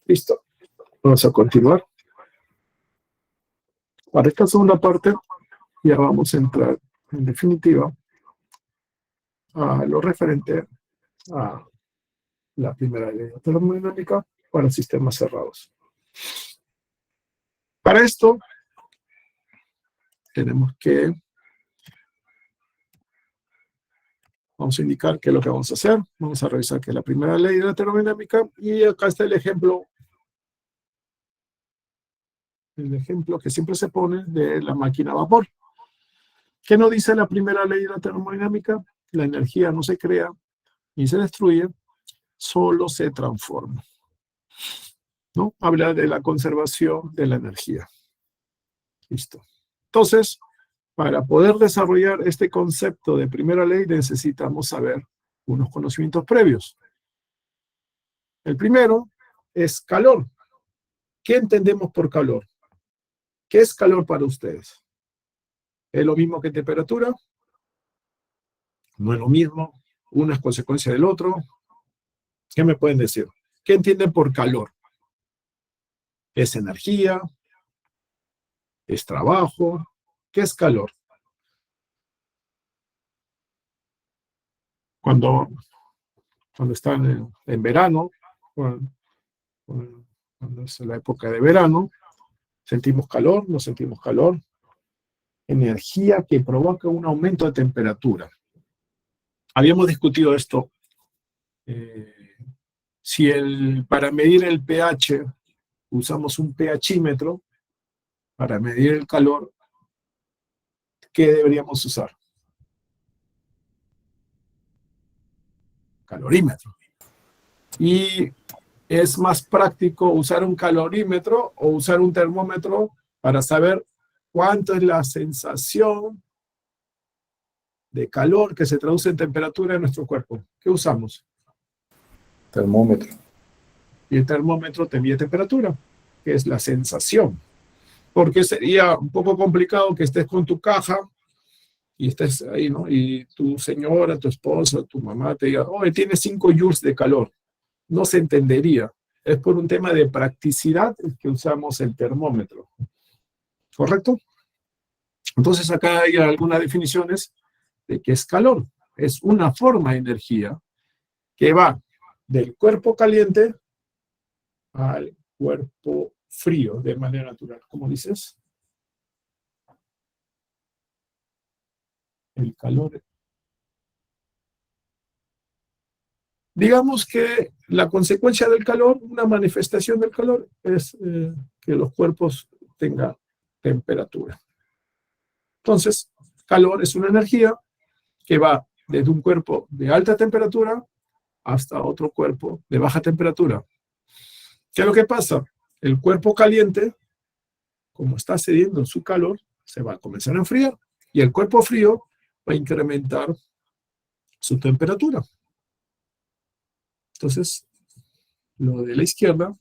Listo. Vamos a continuar. Para esta segunda parte ya vamos a entrar, en definitiva, a lo referente a la primera ley de termodinámica para sistemas cerrados. Para esto, tenemos que, vamos a indicar qué es lo que vamos a hacer. Vamos a revisar qué es la primera ley de la termodinámica y acá está el ejemplo que siempre se pone de la máquina a vapor. ¿Qué nos dice la primera ley de la termodinámica? La energía no se crea ni se destruye, solo se transforma. ¿No? Habla de la conservación de la energía. Listo. Entonces, para poder desarrollar este concepto de primera ley necesitamos saber unos conocimientos previos. El primero es calor. ¿Qué entendemos por calor? ¿Qué es calor para ustedes? ¿Es lo mismo que temperatura? No es lo mismo. Una es consecuencia del otro. ¿Qué me pueden decir? ¿Qué entienden por calor? ¿Es energía? ¿Es trabajo? ¿Qué es calor? Cuando están en verano, cuando es la época de verano, sentimos calor, no sentimos calor. Energía que provoca un aumento de temperatura. Habíamos discutido esto. Para medir el pH usamos un pHímetro, para medir el calor, ¿qué deberíamos usar? Calorímetro. Y es más práctico usar un calorímetro o usar un termómetro para saber cuánto es la sensación de calor que se traduce en temperatura en nuestro cuerpo. ¿Qué usamos? Termómetro. Y el termómetro te mide temperatura, que es la sensación. Porque sería un poco complicado que estés con tu caja y estés ahí, ¿no? Y tu señora, tu esposa, tu mamá te diga, oh, tiene 5 joules de calor. No se entendería. Es por un tema de practicidad que usamos el termómetro. ¿Correcto? Entonces acá hay algunas definiciones de qué es calor. Es una forma de energía que va del cuerpo caliente al cuerpo frío de manera natural. ¿Cómo dices? El calor. Digamos que la consecuencia del calor, una manifestación del calor, es que los cuerpos tengan temperatura. Entonces, calor es una energía que va desde un cuerpo de alta temperatura hasta otro cuerpo de baja temperatura. ¿Qué es lo que pasa? El cuerpo caliente, como está cediendo su calor, se va a comenzar a enfriar y el cuerpo frío va a incrementar su temperatura. Entonces, lo de la izquierda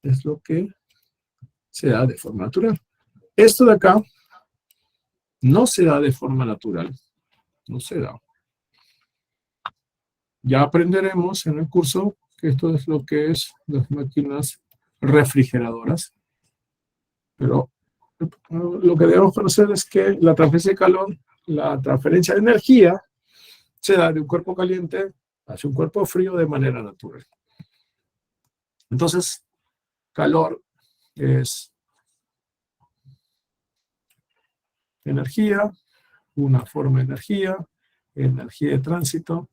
es lo que se da de forma natural. Esto de acá no se da de forma natural. No se da. Ya aprenderemos en el curso que esto es lo que es las máquinas refrigeradoras. Pero lo que debemos conocer es que la transferencia de calor, la transferencia de energía, se da de un cuerpo caliente hacia un cuerpo frío de manera natural. Entonces, calor es energía, una forma de energía de tránsito.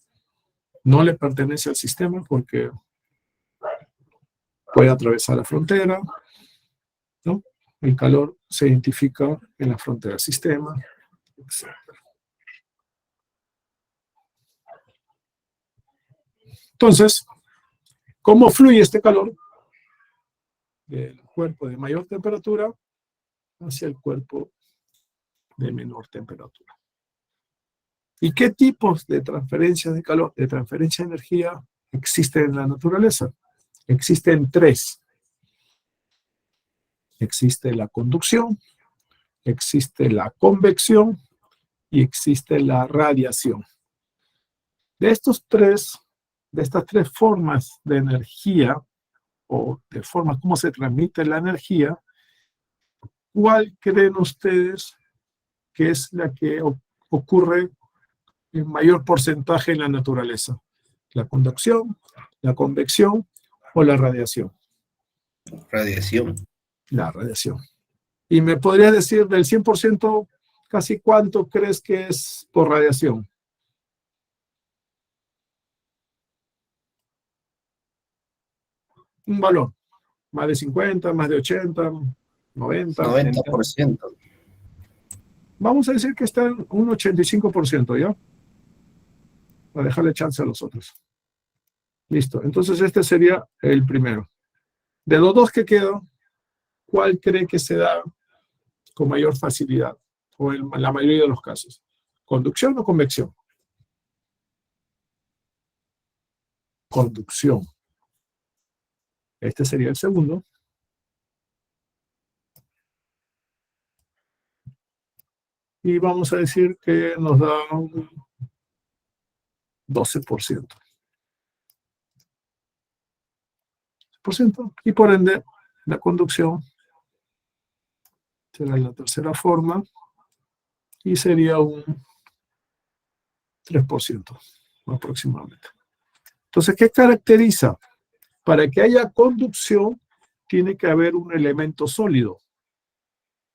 No le pertenece al sistema porque puede atravesar la frontera, ¿no? El calor se identifica en la frontera del sistema, etc. Entonces, ¿cómo fluye este calor? Del cuerpo de mayor temperatura hacia el cuerpo de menor temperatura. ¿Y qué tipos de transferencias de calor, de transferencia de energía existen en la naturaleza? Existen 3. Existe la conducción, existe la convección y existe la radiación. De estas tres formas de energía o de forma como se transmite la energía, ¿cuál creen ustedes que es la que ocurre en mayor porcentaje en la naturaleza? ¿La conducción, la convección o la radiación? Radiación. La radiación. ¿Y me podrías decir del 100% casi cuánto crees que es por radiación? Un valor. Más de 50, más de 80, 90. 90%. Vamos a decir que está en un 85%, ¿ya? Para dejarle chance a los otros. Listo. Entonces este sería el primero. De los dos que quedan, ¿cuál cree que se da con mayor facilidad? O en la mayoría de los casos. ¿Conducción o convección? Conducción. Este sería el segundo. Y vamos a decir que nos da un 12%. Y por ende, la conducción será la tercera forma y sería un 3% aproximadamente. Entonces, ¿qué caracteriza? Para que haya conducción, tiene que haber un elemento sólido,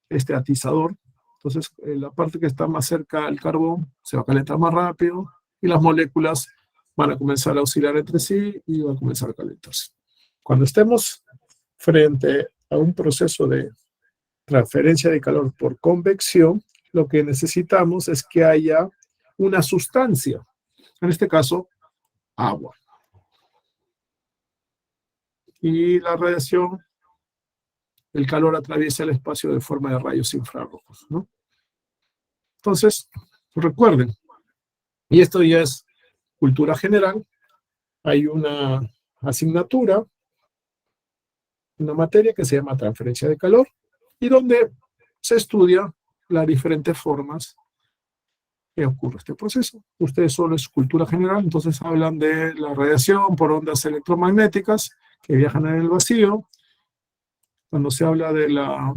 este atizador. Entonces, la parte que está más cerca al carbón se va a calentar más rápido y las moléculas van a comenzar a oscilar entre sí y van a comenzar a calentarse. Cuando estemos frente a un proceso de transferencia de calor por convección, lo que necesitamos es que haya una sustancia, en este caso, agua. Y la radiación, el calor atraviesa el espacio de forma de rayos infrarrojos, ¿no? Entonces, recuerden, y esto ya es cultura general, hay una asignatura, una materia que se llama transferencia de calor, y donde se estudia las diferentes formas que ocurre este proceso. Ustedes solo es cultura general, entonces hablan de la radiación por ondas electromagnéticas que viajan en el vacío. Cuando se habla de la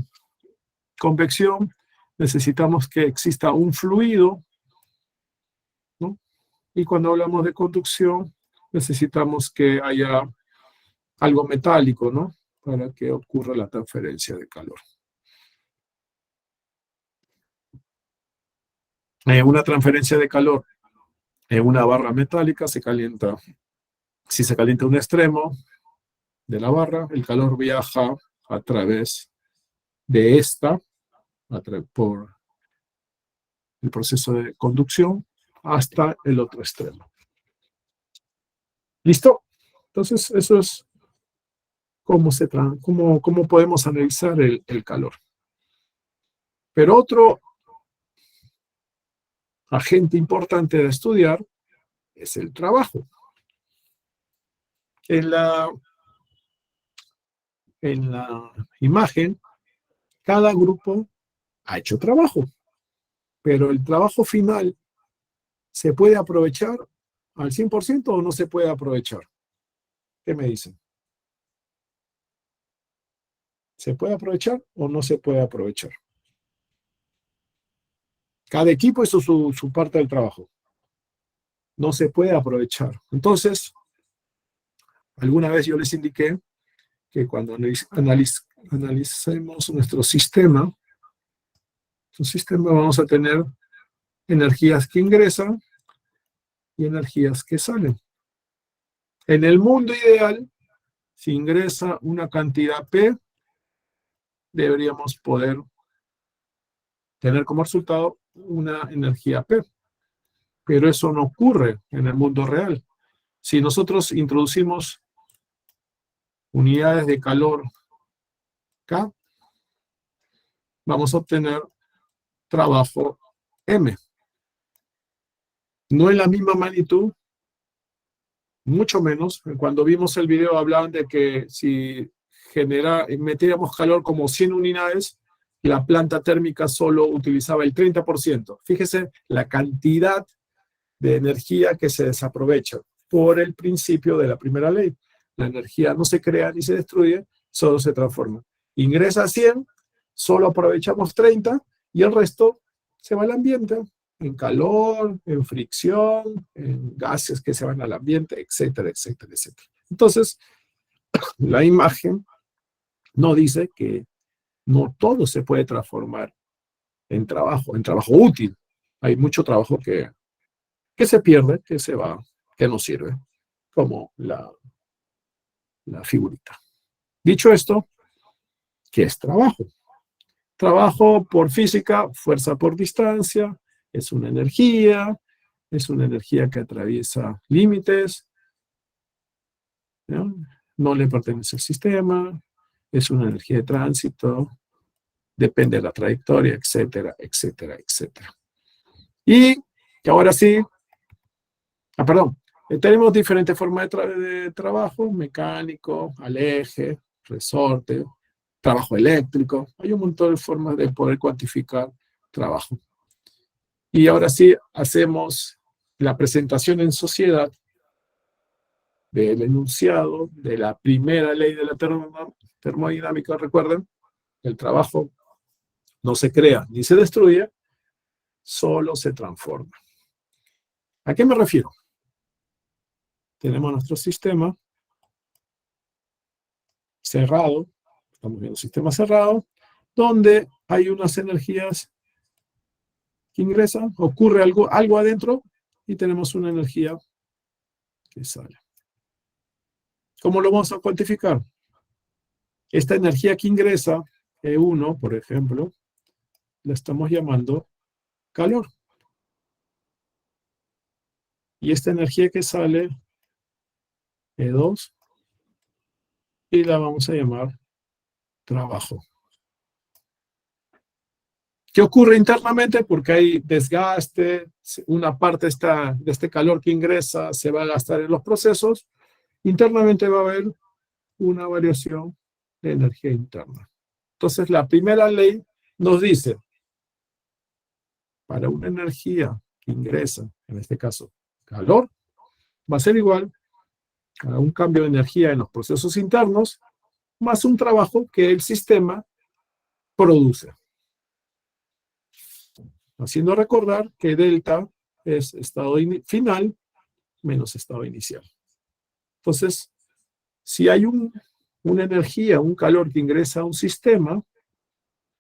convección, necesitamos que exista un fluido, ¿no? Y cuando hablamos de conducción, necesitamos que haya algo metálico, ¿no? Para que ocurra la transferencia de calor. Una transferencia de calor en una barra metálica se calienta. Si se calienta un extremo de la barra, el calor viaja a través de esta, por el proceso de conducción, hasta el otro extremo. ¿Listo? Entonces, eso es cómo podemos analizar el calor. Pero otro agente importante de estudiar es el trabajo. En la imagen, cada grupo ha hecho trabajo, pero el trabajo final ¿se puede aprovechar al 100% o no se puede aprovechar? ¿Qué me dicen? ¿Se puede aprovechar o no se puede aprovechar? Cada equipo hizo su parte del trabajo. No se puede aprovechar. Entonces, alguna vez yo les indiqué que cuando analicemos nuestro sistema, vamos a tener energías que ingresan y energías que salen. En el mundo ideal, si ingresa una cantidad P, deberíamos poder tener como resultado una energía P. Pero eso no ocurre en el mundo real. Si nosotros introducimos unidades de calor K, vamos a obtener trabajo M. No en la misma magnitud, mucho menos. Cuando vimos el video hablaban de que si metiéramos calor como 100 unidades, la planta térmica solo utilizaba el 30%. Fíjese la cantidad de energía que se desaprovecha por el principio de la primera ley. La energía no se crea ni se destruye, solo se transforma. Ingresa 100, solo aprovechamos 30 y el resto se va al ambiente, en calor, en fricción, en gases que se van al ambiente, etcétera, etcétera, etcétera. Entonces, la imagen no dice que no todo se puede transformar en trabajo útil. Hay mucho trabajo que se pierde, que se va, que no sirve, como la figurita. Dicho esto, ¿qué es trabajo? Trabajo por física, fuerza por distancia, es una energía que atraviesa límites, ¿no? No le pertenece al sistema, es una energía de tránsito, depende de la trayectoria, etcétera, etcétera, etcétera. Y ahora sí, tenemos diferentes formas de trabajo: mecánico, al eje, resorte, trabajo eléctrico. Hay un montón de formas de poder cuantificar trabajo. Y ahora sí, hacemos la presentación en sociedad del enunciado de la primera ley de la termodinámica. Recuerden, el trabajo no se crea ni se destruye, solo se transforma. ¿A qué me refiero? Tenemos nuestro sistema cerrado, estamos viendo sistema cerrado, donde hay unas energías que ingresan, ocurre algo adentro y tenemos una energía que sale. ¿Cómo lo vamos a cuantificar? Esta energía que ingresa, E1, por ejemplo, la estamos llamando calor. Y esta energía que sale, E2, y la vamos a llamar trabajo. ¿Qué ocurre internamente? Porque hay desgaste, una parte de este calor que ingresa se va a gastar en los procesos. Internamente va a haber una variación de energía interna. Entonces, la primera ley nos dice, para una energía que ingresa, en este caso, calor, va a ser igual a un cambio de energía en los procesos internos, más un trabajo que el sistema produce. Haciendo recordar que delta es estado final menos estado inicial. Entonces, si hay una energía, un calor que ingresa a un sistema,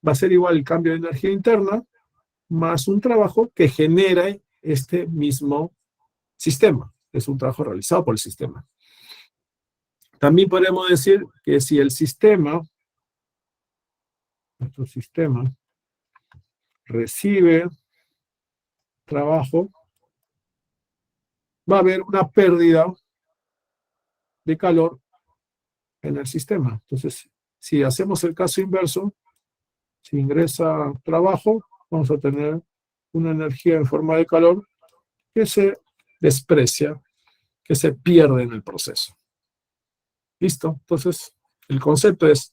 va a ser igual el cambio de energía interna más un trabajo que genera este mismo sistema. Es un trabajo realizado por el sistema. También podemos decir que si el sistema, nuestro sistema, recibe trabajo, va a haber una pérdida de calor en el sistema. Entonces, si hacemos el caso inverso, si ingresa trabajo, vamos a tener una energía en forma de calor que se desprecia, que se pierde en el proceso. ¿Listo? Entonces, el concepto es,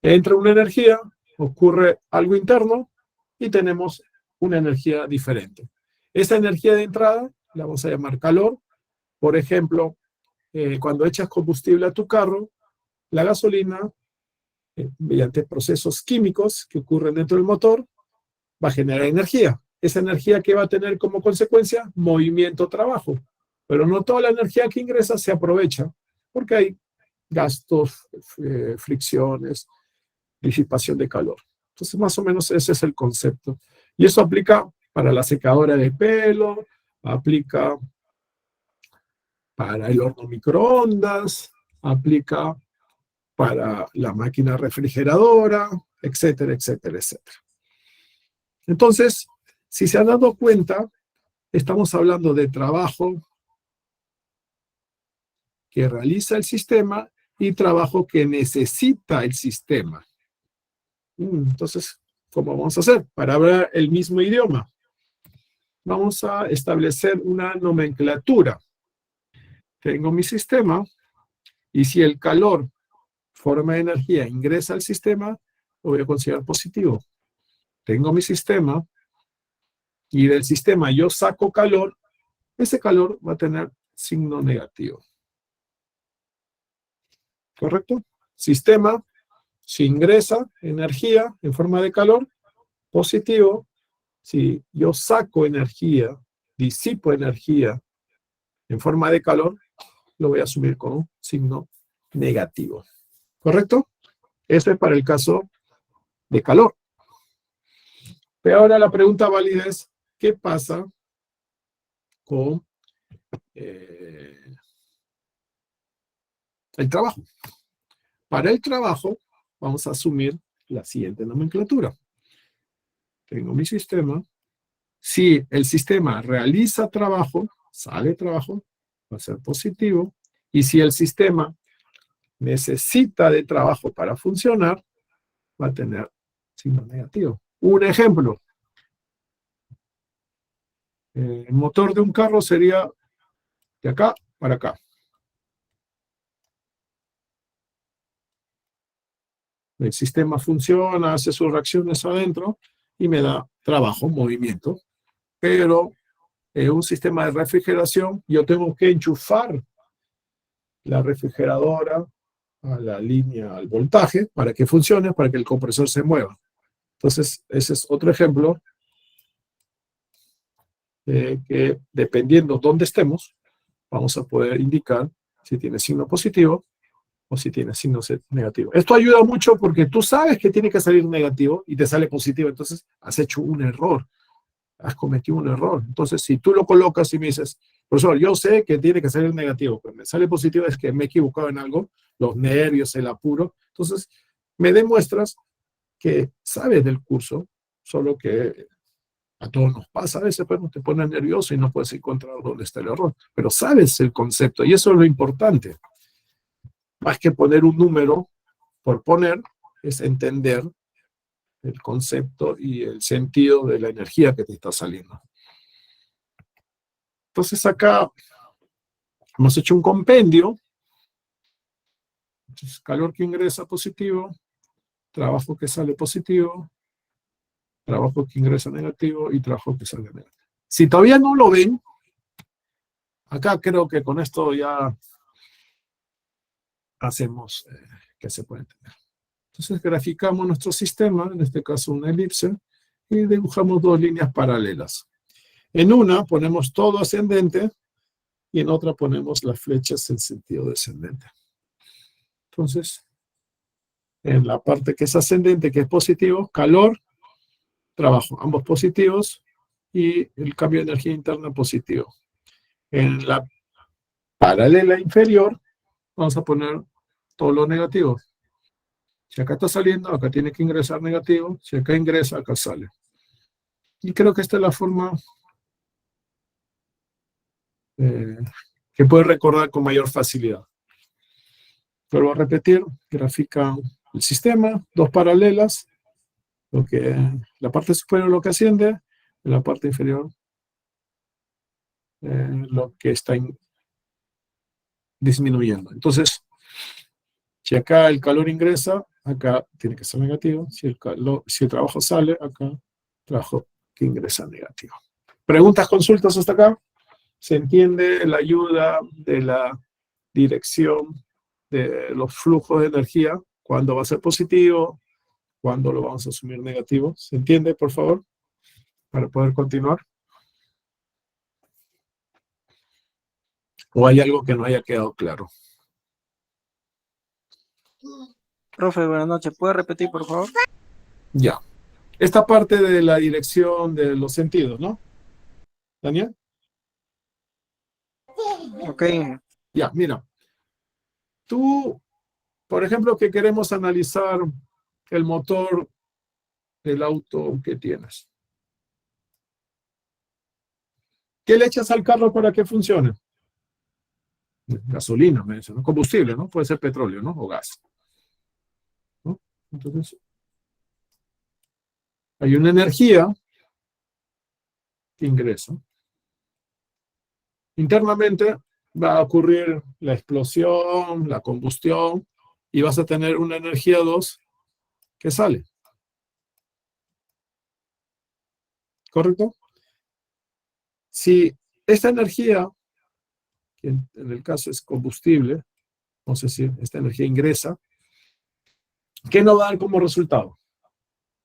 entra una energía, ocurre algo interno y tenemos una energía diferente. Esa energía de entrada la vamos a llamar calor. Por ejemplo, cuando echas combustible a tu carro, la gasolina, mediante procesos químicos que ocurren dentro del motor, va a generar energía. Esa energía que va a tener como consecuencia movimiento, trabajo. Pero no toda la energía que ingresa se aprovecha, porque hay gastos, fricciones, disipación de calor. Entonces, más o menos ese es el concepto. Y eso aplica para la secadora de pelo, aplica para el horno microondas, aplica para la máquina refrigeradora, etcétera, etcétera, etcétera. Entonces, si se han dado cuenta, estamos hablando de trabajo que realiza el sistema y trabajo que necesita el sistema. Entonces, ¿cómo vamos a hacer? Para hablar el mismo idioma, vamos a establecer una nomenclatura. Tengo mi sistema y si el calor, forma de energía, ingresa al sistema, lo voy a considerar positivo. Tengo mi sistema y del sistema yo saco calor, ese calor va a tener signo negativo. ¿correcto? Sistema, si ingresa energía en forma de calor, positivo. Si yo saco energía, disipo energía en forma de calor, lo voy a asumir con un signo negativo. ¿Correcto? Eso es para el caso de calor. Pero ahora la pregunta válida es, ¿qué pasa con el trabajo? Para el trabajo, vamos a asumir la siguiente nomenclatura. Tengo mi sistema. Si el sistema realiza trabajo, sale trabajo, va a ser positivo. Y si el sistema necesita de trabajo para funcionar, va a tener signo negativo. Un ejemplo. El motor de un carro sería de acá para acá. El sistema funciona, hace sus reacciones adentro y me da trabajo, movimiento. Pero en un sistema de refrigeración, yo tengo que enchufar la refrigeradora a la línea, al voltaje, para que funcione, para que el compresor se mueva. Entonces, ese es otro ejemplo que dependiendo dónde estemos, vamos a poder indicar si tiene signo positivo o si tiene signo negativo. Esto ayuda mucho porque tú sabes que tiene que salir negativo y te sale positivo, entonces has hecho un error, has cometido un error. Entonces, si tú lo colocas y me dices, profesor, yo sé que tiene que salir negativo, pero me sale positivo, es que me he equivocado en algo, los nervios, el apuro, entonces me demuestras que sabes del curso, solo que a todos nos pasa, a veces pues, te pones nervioso y no puedes encontrar dónde está el error, pero sabes el concepto y eso es lo importante. Más que poner un número por poner, es entender el concepto y el sentido de la energía que te está saliendo. Entonces acá hemos hecho un compendio. Entonces, calor que ingresa positivo, trabajo que sale positivo, trabajo que ingresa negativo y trabajo que sale negativo. Si todavía no lo ven, acá creo que con esto ya hacemos que se pueda entender. Entonces graficamos nuestro sistema, en este caso una elipse, y dibujamos dos líneas paralelas. En una ponemos todo ascendente y en otra ponemos las flechas en sentido descendente. Entonces, en la parte que es ascendente, que es positivo, calor, trabajo, ambos positivos, y el cambio de energía interna positivo. En la paralela inferior, vamos a poner todo lo negativo. Si acá está saliendo, acá tiene que ingresar negativo. Si acá ingresa, acá sale. Y creo que esta es la forma que puedes recordar con mayor facilidad. Vuelvo a repetir, grafica el sistema, dos paralelas, la parte superior lo que asciende, en la parte inferior lo que está disminuyendo. Entonces, si acá el calor ingresa, acá tiene que ser negativo. Si el trabajo sale, acá trabajo que ingresa negativo. ¿Preguntas, consultas hasta acá? ¿Se entiende la ayuda de la dirección de los flujos de energía? ¿Cuándo va a ser positivo? ¿Cuándo lo vamos a asumir negativo? ¿Se entiende, por favor? Para poder continuar. ¿O hay algo que no haya quedado claro? Profe, buenas noches. ¿Puede repetir, por favor? Ya. Esta parte de la dirección de los sentidos, ¿no? ¿Daniel? Ok. Ya, mira. Tú, por ejemplo, que queremos analizar el motor del auto que tienes. ¿Qué le echas al carro para que funcione? Gasolina, me dice, ¿no? Combustible, ¿no? Puede ser petróleo, ¿no? O gas. ¿No? Entonces, hay una energía que ingresa. Internamente va a ocurrir la explosión, la combustión, y vas a tener una energía 2 que sale. ¿Correcto? Si esta energía, que en el caso es combustible, vamos a decir, esta energía ingresa, ¿qué nos va a dar como resultado?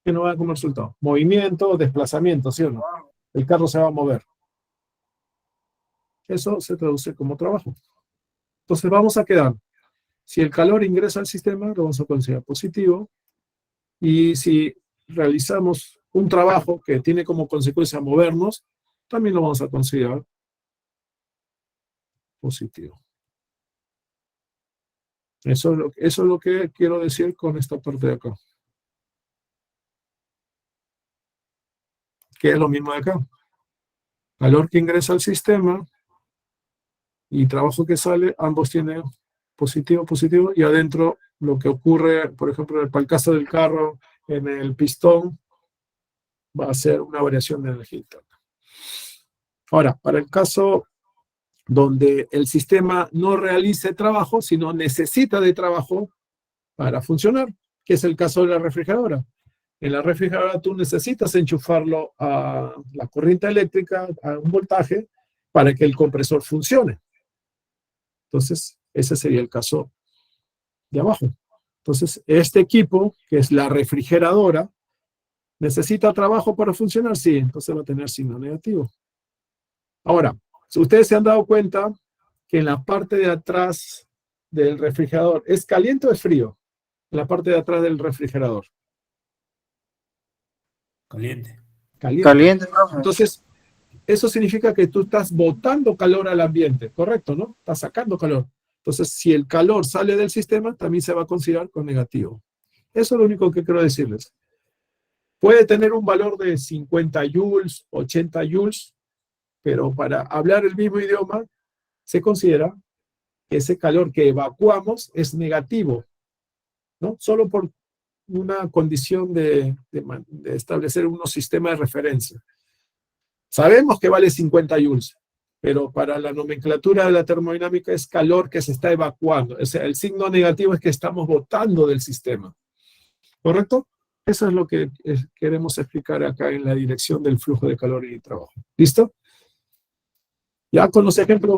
¿Qué nos va a dar como resultado? Movimiento, desplazamiento, ¿sí o no? El carro se va a mover. Eso se traduce como trabajo. Entonces vamos a quedar, si el calor ingresa al sistema, lo vamos a considerar positivo, y si realizamos un trabajo que tiene como consecuencia movernos, también lo vamos a considerar positivo. Eso es lo que quiero decir con esta parte de acá. Que es lo mismo de acá. Calor que ingresa al sistema y trabajo que sale, ambos tienen positivo, positivo, y adentro lo que ocurre, por ejemplo, para el caso del carro, en el pistón, va a ser una variación de energía interna. Ahora, para el caso donde el sistema no realice trabajo, sino necesita de trabajo para funcionar, que es el caso de la refrigeradora. En la refrigeradora tú necesitas enchufarlo a la corriente eléctrica, a un voltaje, para que el compresor funcione. Entonces, ese sería el caso de abajo. Entonces, este equipo, que es la refrigeradora, ¿necesita trabajo para funcionar? Sí, entonces va a tener signo negativo. Ahora, si ustedes se han dado cuenta que en la parte de atrás del refrigerador, ¿es caliente o es frío? En la parte de atrás del refrigerador. Caliente. Caliente. Caliente, profe. Entonces, eso significa que tú estás botando calor al ambiente, ¿correcto, no? Estás sacando calor. Entonces, si el calor sale del sistema, también se va a considerar con negativo. Eso es lo único que quiero decirles. Puede tener un valor de 50 joules, 80 joules, pero para hablar el mismo idioma, se considera que ese calor que evacuamos es negativo, ¿no? Solo por una condición de establecer unos sistemas de referencia. Sabemos que vale 50 joules, pero para la nomenclatura de la termodinámica es calor que se está evacuando. O sea, el signo negativo es que estamos botando del sistema. ¿Correcto? Eso es lo que queremos explicar acá en la dirección del flujo de calor y trabajo. ¿Listo? Ya con los ejemplos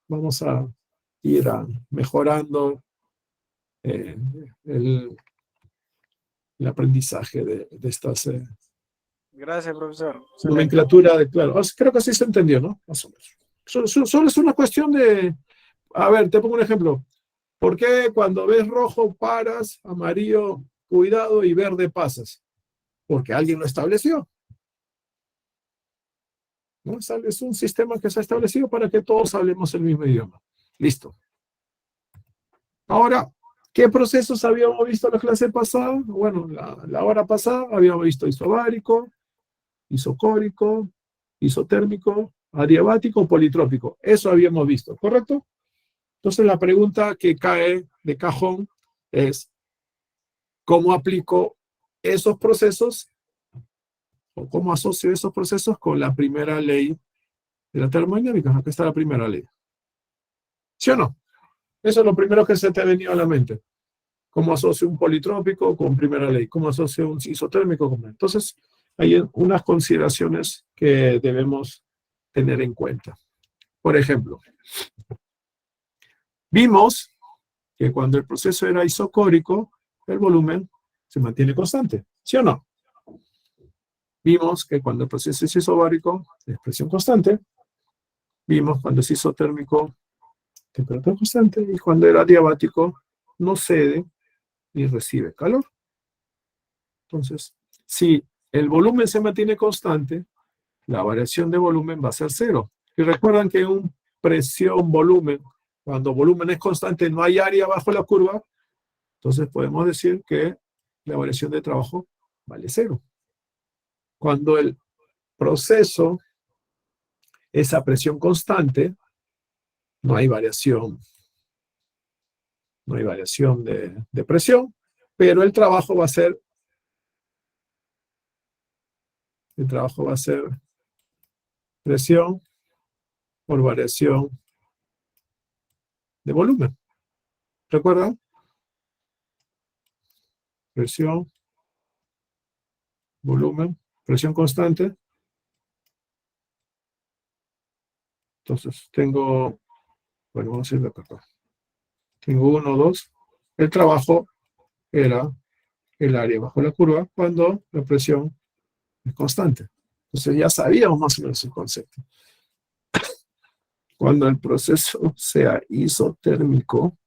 vamos a ir mejorando el aprendizaje de estas Gracias, profesor. nomenclatura de, claro, creo que así se entendió, ¿no? Más o menos. Solo es una cuestión de, a ver, te pongo un ejemplo. ¿Por qué cuando ves rojo paras, amarillo cuidado y verde pasas? Porque alguien lo estableció, ¿no? Es un sistema que se ha establecido para que todos hablemos el mismo idioma. Listo. Ahora, ¿qué procesos habíamos visto en la clase pasada? Bueno, la hora pasada habíamos visto isobárico, isocórico, isotérmico, adiabático, politrópico. Eso habíamos visto, ¿correcto? Entonces la pregunta que cae de cajón es, ¿cómo aplico esos procesos o cómo asocio esos procesos con la primera ley de la termodinámica? Aquí está la primera ley. ¿Sí o no? Eso es lo primero que se te ha venido a la mente. ¿Cómo asocio un politrópico con primera ley? ¿Cómo asocio un isotérmico con? Entonces, hay unas consideraciones que debemos tener en cuenta. Por ejemplo, vimos que cuando el proceso era isocórico, el volumen se mantiene constante. ¿Sí o no? Vimos que cuando el proceso es isobárico, es presión constante. Vimos cuando es isotérmico, temperatura constante. Y cuando era adiabático, no cede ni recibe calor. Entonces, si el volumen se mantiene constante, la variación de volumen va a ser cero. Y recuerdan que un presión-volumen, cuando volumen es constante, no hay área bajo la curva, entonces podemos decir que la variación de trabajo vale cero. Cuando el proceso es a presión constante, no hay variación. No hay variación de presión, pero el trabajo va a ser presión por variación de volumen. ¿Recuerdan? Presión, volumen, presión constante. Entonces tengo, bueno, vamos a ir de acá. en 1, 2, el trabajo era el área bajo la curva cuando la presión es constante. Entonces ya sabíamos más o menos el concepto. Cuando el proceso sea isotérmico,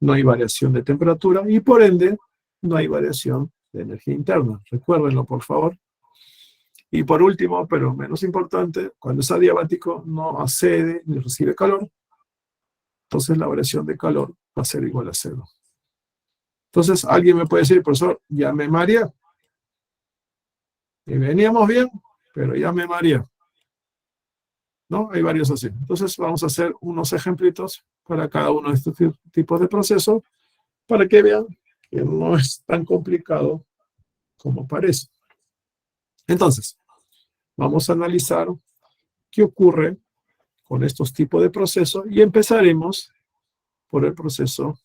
no hay variación de temperatura y por ende no hay variación de energía interna. Recuérdenlo, por favor. Y por último, pero menos importante, cuando es adiabático no accede ni recibe calor, entonces la variación de calor va a ser igual a 0. Entonces alguien me puede decir, profesor, ya me mareé. Y veníamos bien, pero ya me mareé. ¿No? Hay varios así. Entonces vamos a hacer unos ejemplitos para cada uno de estos tipos de procesos para que vean que no es tan complicado como parece. Entonces, vamos a analizar qué ocurre con estos tipos de procesos y empezaremos por el proceso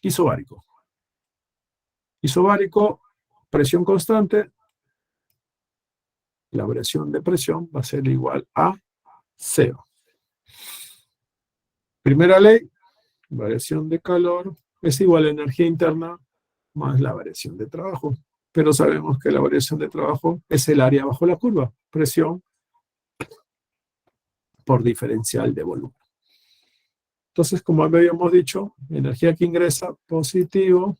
isobárico. Isobárico, presión constante, la variación de presión va a ser igual a 0. Primera ley, variación de calor es igual a energía interna más la variación de trabajo. Pero sabemos que la variación de trabajo es el área bajo la curva, presión por diferencial de volumen. Entonces, como habíamos dicho, energía que ingresa positivo,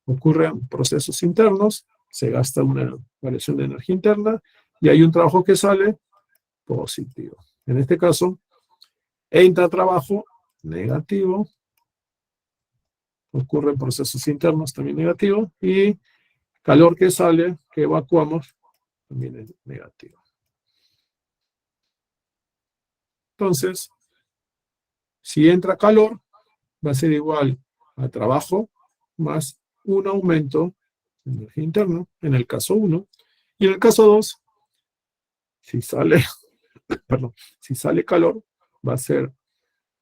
ocurren procesos internos, se gasta una variación de energía interna y hay un trabajo que sale positivo. En este caso, entra trabajo negativo, ocurren procesos internos también negativos y calor que sale, que evacuamos, también es negativo. Entonces, si entra calor, va a ser igual a trabajo más un aumento de energía interna, en el caso 1. Y en el caso 2, si sale, perdón, si sale calor, va a ser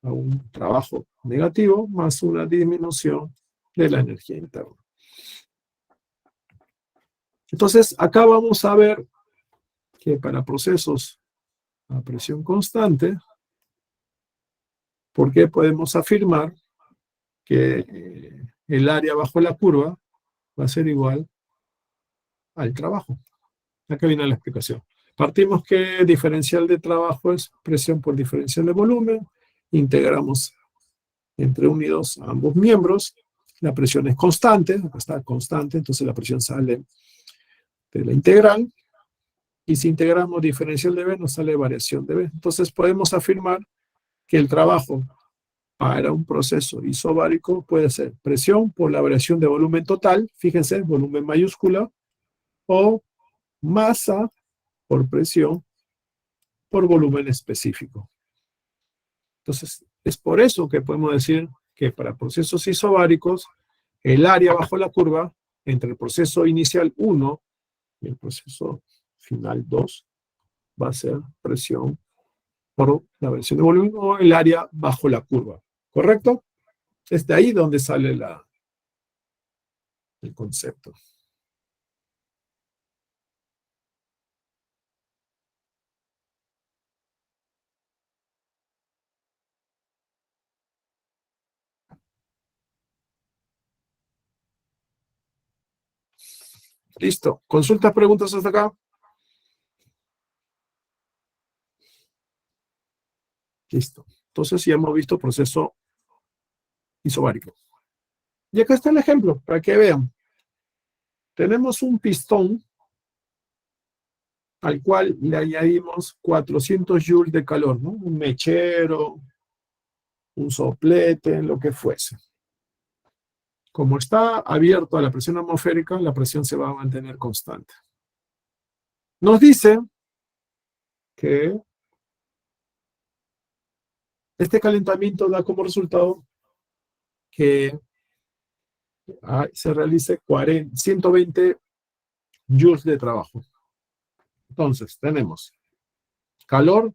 a un trabajo negativo más una disminución de la energía interna. Entonces, acá vamos a ver que para procesos a presión constante, ¿por qué podemos afirmar que el área bajo la curva va a ser igual al trabajo? Acá viene la explicación. Partimos que diferencial de trabajo es presión por diferencial de volumen, integramos entre 1 y 2 a ambos miembros, la presión es constante, acá está constante, entonces la presión sale de la integral, y si integramos diferencial de B nos sale variación de B. Entonces podemos afirmar que el trabajo para un proceso isobárico puede ser presión por la variación de volumen total, fíjense, volumen mayúscula, o masa por presión por volumen específico. Entonces, es por eso que podemos decir que para procesos isobáricos, el área bajo la curva entre el proceso inicial 1 y el proceso final 2 va a ser presión por la variación de volumen o el área bajo la curva. ¿Correcto? Es de ahí donde sale el concepto. Listo. ¿Consultas, preguntas hasta acá? Listo. Entonces ya hemos visto proceso isobárico. Y acá está el ejemplo, para que vean. Tenemos un pistón al cual le añadimos 400 joules de calor, ¿no? Un mechero, un soplete, lo que fuese. Como está abierto a la presión atmosférica, la presión se va a mantener constante. Nos dice que este calentamiento da como resultado que se realice 120 joules de trabajo. Entonces, tenemos calor,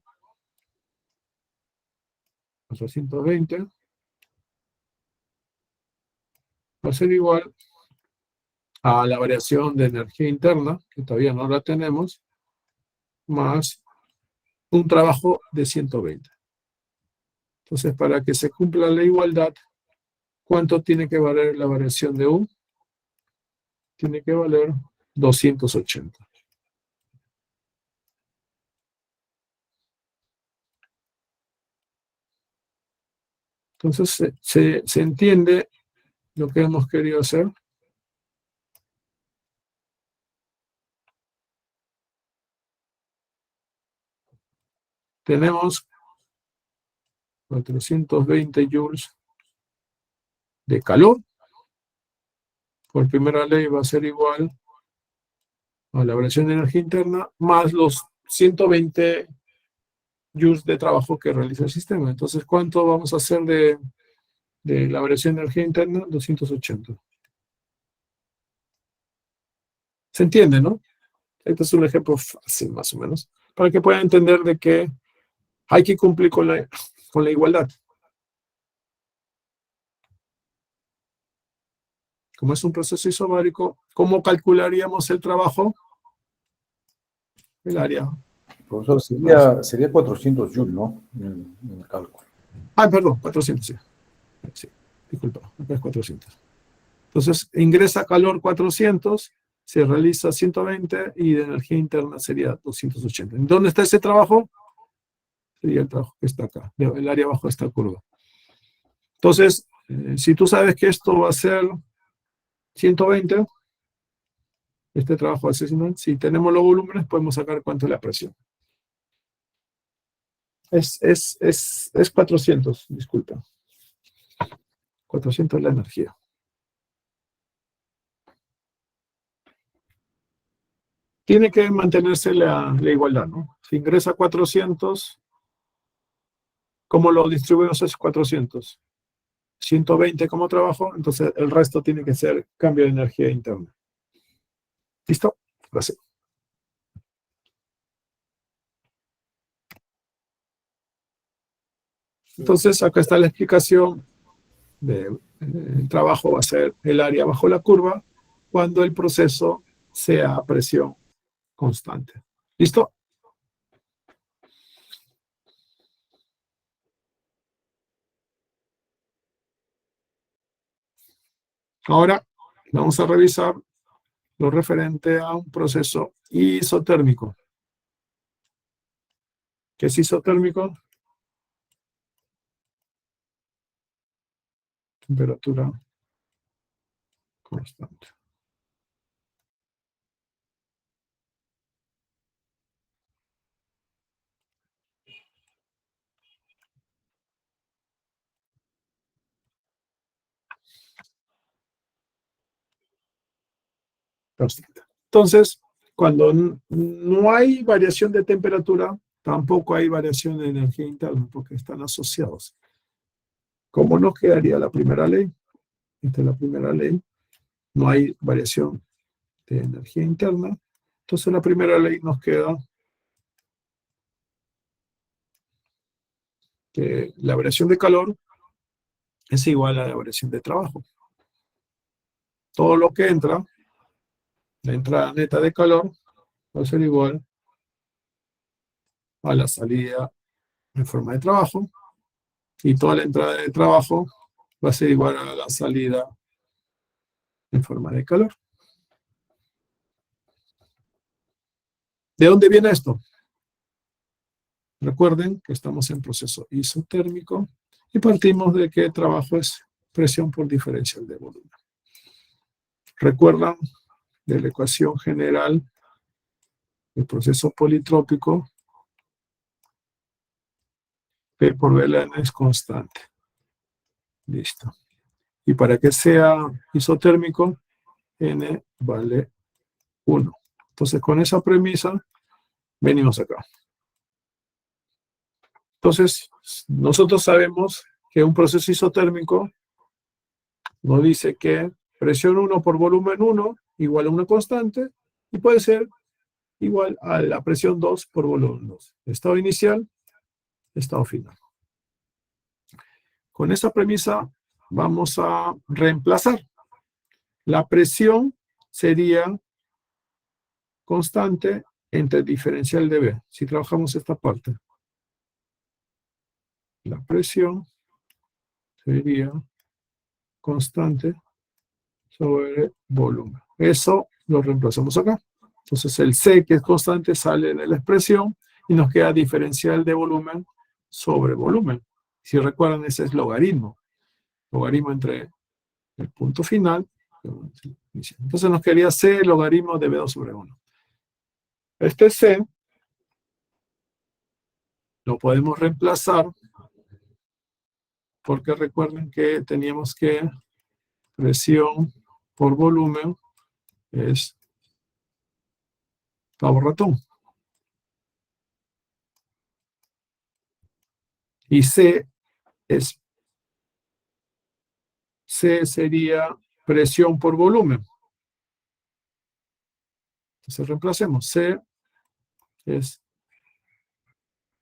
420, va a ser igual a la variación de energía interna, que todavía no la tenemos, más un trabajo de 120. Entonces, para que se cumpla la igualdad, ¿cuánto tiene que valer la variación de U? Tiene que valer 280. Entonces, se entiende lo que hemos querido hacer. Tenemos 420 joules de calor. Por primera ley va a ser igual a la variación de energía interna más los 120 joules de trabajo que realiza el sistema. Entonces, ¿cuánto vamos a hacer de la variación de energía interna? 280. ¿Se entiende, no? Este es un ejemplo fácil, más o menos, para que puedan entender de que hay que cumplir con la igualdad. Como es un proceso isobárico, ¿cómo calcularíamos el trabajo? El área. Profesor, sería 400 joules, ¿no? En el cálculo. Ah, perdón, 400, sí. Sí, disculpa, acá es 400. Entonces, ingresa calor 400, se realiza 120 y de energía interna sería 280. ¿En dónde está ese trabajo? Sería el trabajo que está acá, el área bajo esta curva. Entonces, si tú sabes que esto va a ser 120, este trabajo va a ser 120, si tenemos los volúmenes, podemos sacar cuánto es la presión. Es 400, disculpa. 400 es la energía. Tiene que mantenerse la igualdad, ¿no? Si ingresa 400, ¿cómo lo distribuimos esos 400? 120 como trabajo, entonces el resto tiene que ser cambio de energía interna. ¿Listo? Gracias. Entonces, acá está la explicación del trabajo va a ser el área bajo la curva cuando el proceso sea a presión constante. ¿Listo? Ahora vamos a revisar lo referente a un proceso isotérmico. ¿Qué es isotérmico? Temperatura constante. Constante. Entonces, cuando no hay variación de temperatura, tampoco hay variación de energía interna, porque están asociados. ¿Cómo nos quedaría la primera ley? Esta es la primera ley. No hay variación de energía interna. Entonces, la primera ley nos queda que la variación de calor es igual a la variación de trabajo. Todo lo que entra, la entrada neta de calor, va a ser igual a la salida en forma de trabajo, y toda la entrada de trabajo va a ser igual a la salida en forma de calor. ¿De dónde viene esto? Recuerden que estamos en proceso isotérmico y partimos de que trabajo es presión por diferencial de volumen. ¿Recuerdan de la ecuación general del proceso politrópico? P por Vln es constante. Listo. Y para que sea isotérmico, N vale 1. Entonces, con esa premisa, venimos acá. Entonces, nosotros sabemos que un proceso isotérmico nos dice que presión 1 por volumen 1 igual a una constante, y puede ser igual a la presión 2 por volumen 2. Estado inicial, estado final. Con esa premisa vamos a reemplazar. La presión sería constante entre el diferencial de B, si trabajamos esta parte. la presión sería constante sobre volumen. Eso lo reemplazamos acá. Entonces el C, que es constante, sale de la expresión y nos queda diferencial de volumen sobre volumen. Si recuerdan, ese es logaritmo. Logaritmo entre el punto final. Entonces nos quedaría C logaritmo de B2 sobre 1. Este C lo podemos reemplazar porque recuerden que teníamos que presión por volumen es pavo ratón. Y C sería presión por volumen. Entonces reemplacemos. C es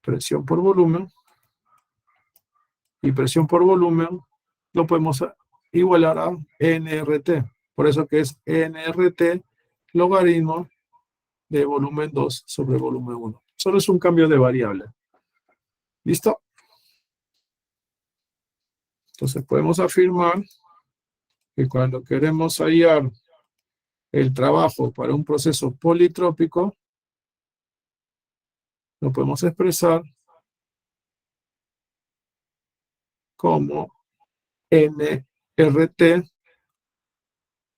presión por volumen. Y presión por volumen lo podemos igualar a nRT. Por eso que es nRT logaritmo de volumen 2 sobre volumen 1. Solo es un cambio de variable. ¿Listo? Entonces podemos afirmar que cuando queremos hallar el trabajo para un proceso politrópico, lo podemos expresar como nRT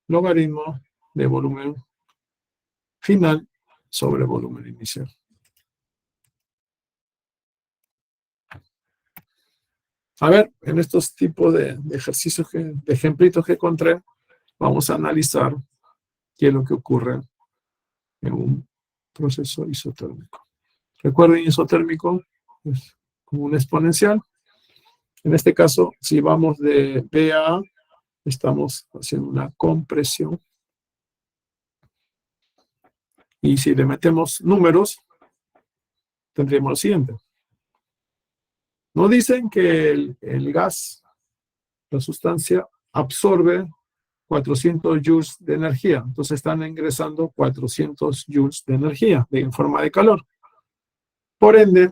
logaritmo de volumen final sobre volumen inicial. A ver, en estos tipos de ejercicios, de ejemplitos que encontré, vamos a analizar qué es lo que ocurre en un proceso isotérmico. Recuerden, isotérmico es como un exponencial. En este caso, si vamos de B a A, estamos haciendo una compresión. Y si le metemos números, tendríamos lo siguiente. Nos dicen que el gas, la sustancia, absorbe 400 joules de energía. Entonces están ingresando 400 joules de energía en forma de calor. Por ende,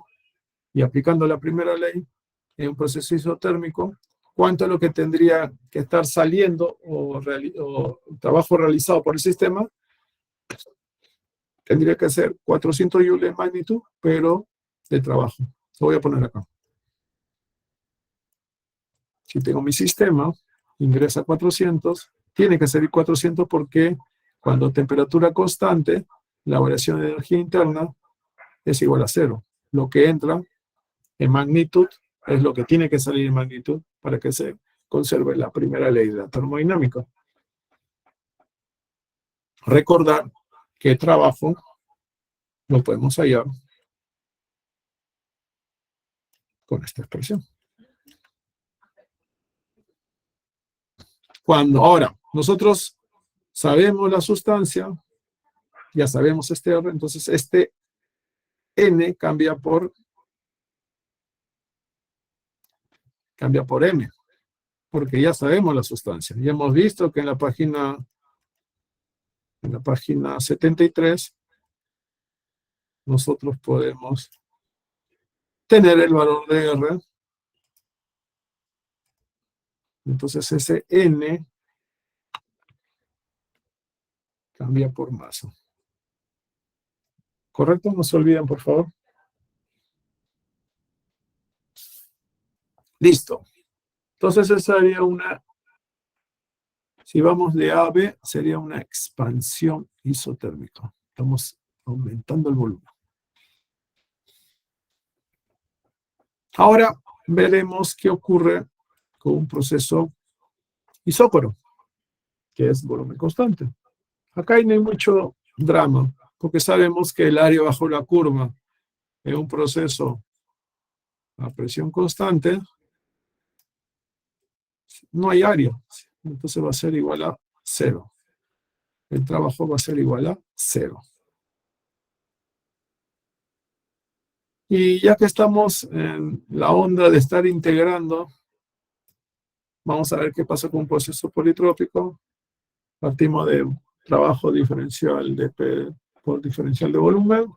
y aplicando la primera ley, en un proceso isotérmico, ¿cuánto es lo que tendría que estar saliendo o trabajo realizado por el sistema? Tendría que ser 400 joules de magnitud, pero de trabajo. Lo voy a poner acá. Si tengo mi sistema, ingresa 400, tiene que salir 400 porque cuando temperatura constante, la variación de energía interna es igual a 0. Lo que entra en magnitud es lo que tiene que salir en magnitud para que se conserve la primera ley de la termodinámica. Recordar que trabajo lo podemos hallar con esta expresión. Ahora, nosotros sabemos la sustancia, ya sabemos este R, entonces este N cambia por M, porque ya sabemos la sustancia. Ya hemos visto que en la página 73 nosotros podemos tener el valor de R. Entonces ese N cambia por masa. ¿Correcto? No se olviden, por favor. Listo. Entonces esa sería si vamos de A a B, sería una expansión isotérmica. Estamos aumentando el volumen. Ahora veremos qué ocurre con un proceso isócoro, que es volumen constante. Acá no hay mucho drama, porque sabemos que el área bajo la curva en un proceso a presión constante, no hay área. Entonces va a ser igual a 0. El trabajo va a ser igual a 0. Y ya que estamos en la onda de estar integrando, vamos a ver qué pasa con un proceso politrópico. Partimos de trabajo diferencial de P por diferencial de volumen.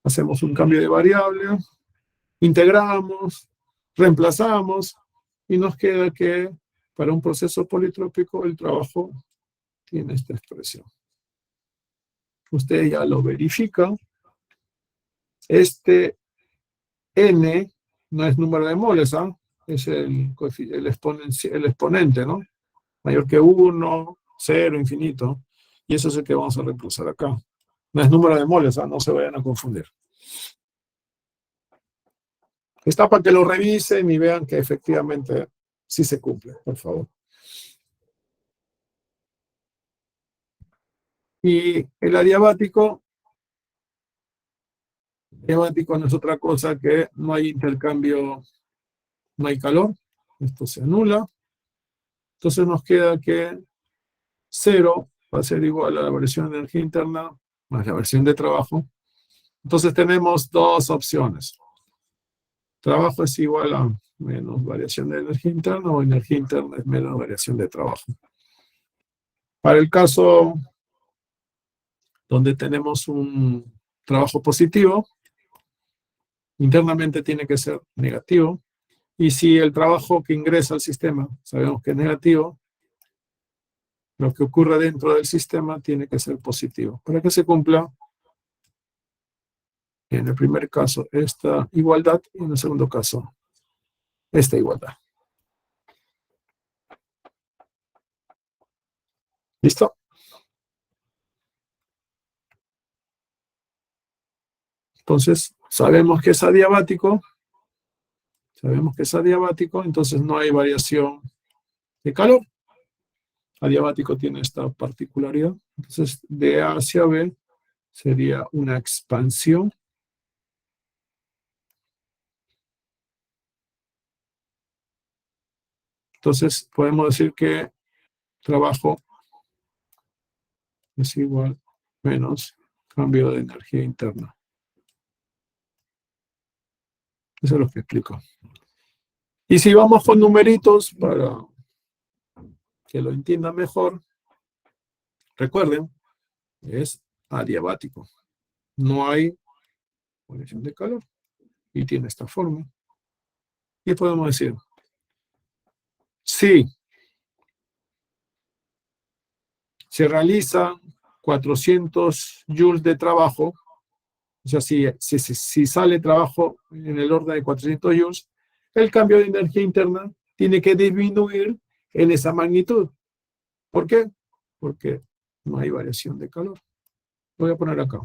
Hacemos un cambio de variable. integramos, reemplazamos y nos queda que para un proceso politrópico el trabajo tiene esta expresión. Usted ya lo verifica. Este N no es número de moles, ¿ah? Es el exponente, ¿no? Mayor que 1, 0, infinito. Y eso es el que vamos a reemplazar acá. No es número de moles, ¿ah? No se vayan a confundir. Está para que lo revisen y vean que efectivamente sí se cumple, por favor. Y el adiabático no es otra cosa que no hay intercambio, no hay calor. Esto se anula. Entonces nos queda que 0 va a ser igual a la variación de energía interna más la variación de trabajo. Entonces tenemos dos opciones. Trabajo es igual a menos variación de energía interna o energía interna es menos variación de trabajo. Para el caso donde tenemos un trabajo positivo, internamente tiene que ser negativo. Y si el trabajo que ingresa al sistema sabemos que es negativo, lo que ocurre dentro del sistema tiene que ser positivo. Para que se cumpla, en el primer caso, esta igualdad, y en el segundo caso, esta igualdad. ¿Listo? Entonces, sabemos que es adiabático. Entonces no hay variación de calor. Adiabático tiene esta particularidad. Entonces, de A hacia B sería una expansión. Entonces, podemos decir que trabajo es igual menos cambio de energía interna. Eso es lo que explico. Y si vamos con numeritos para que lo entiendan mejor, recuerden, es adiabático. No hay variación de calor. Y tiene esta forma. Y podemos decir, si se realizan 400 joules de trabajo, o sea, si sale trabajo en el orden de 400 joules, el cambio de energía interna tiene que disminuir en esa magnitud. ¿Por qué? Porque no hay variación de calor. Lo voy a poner acá.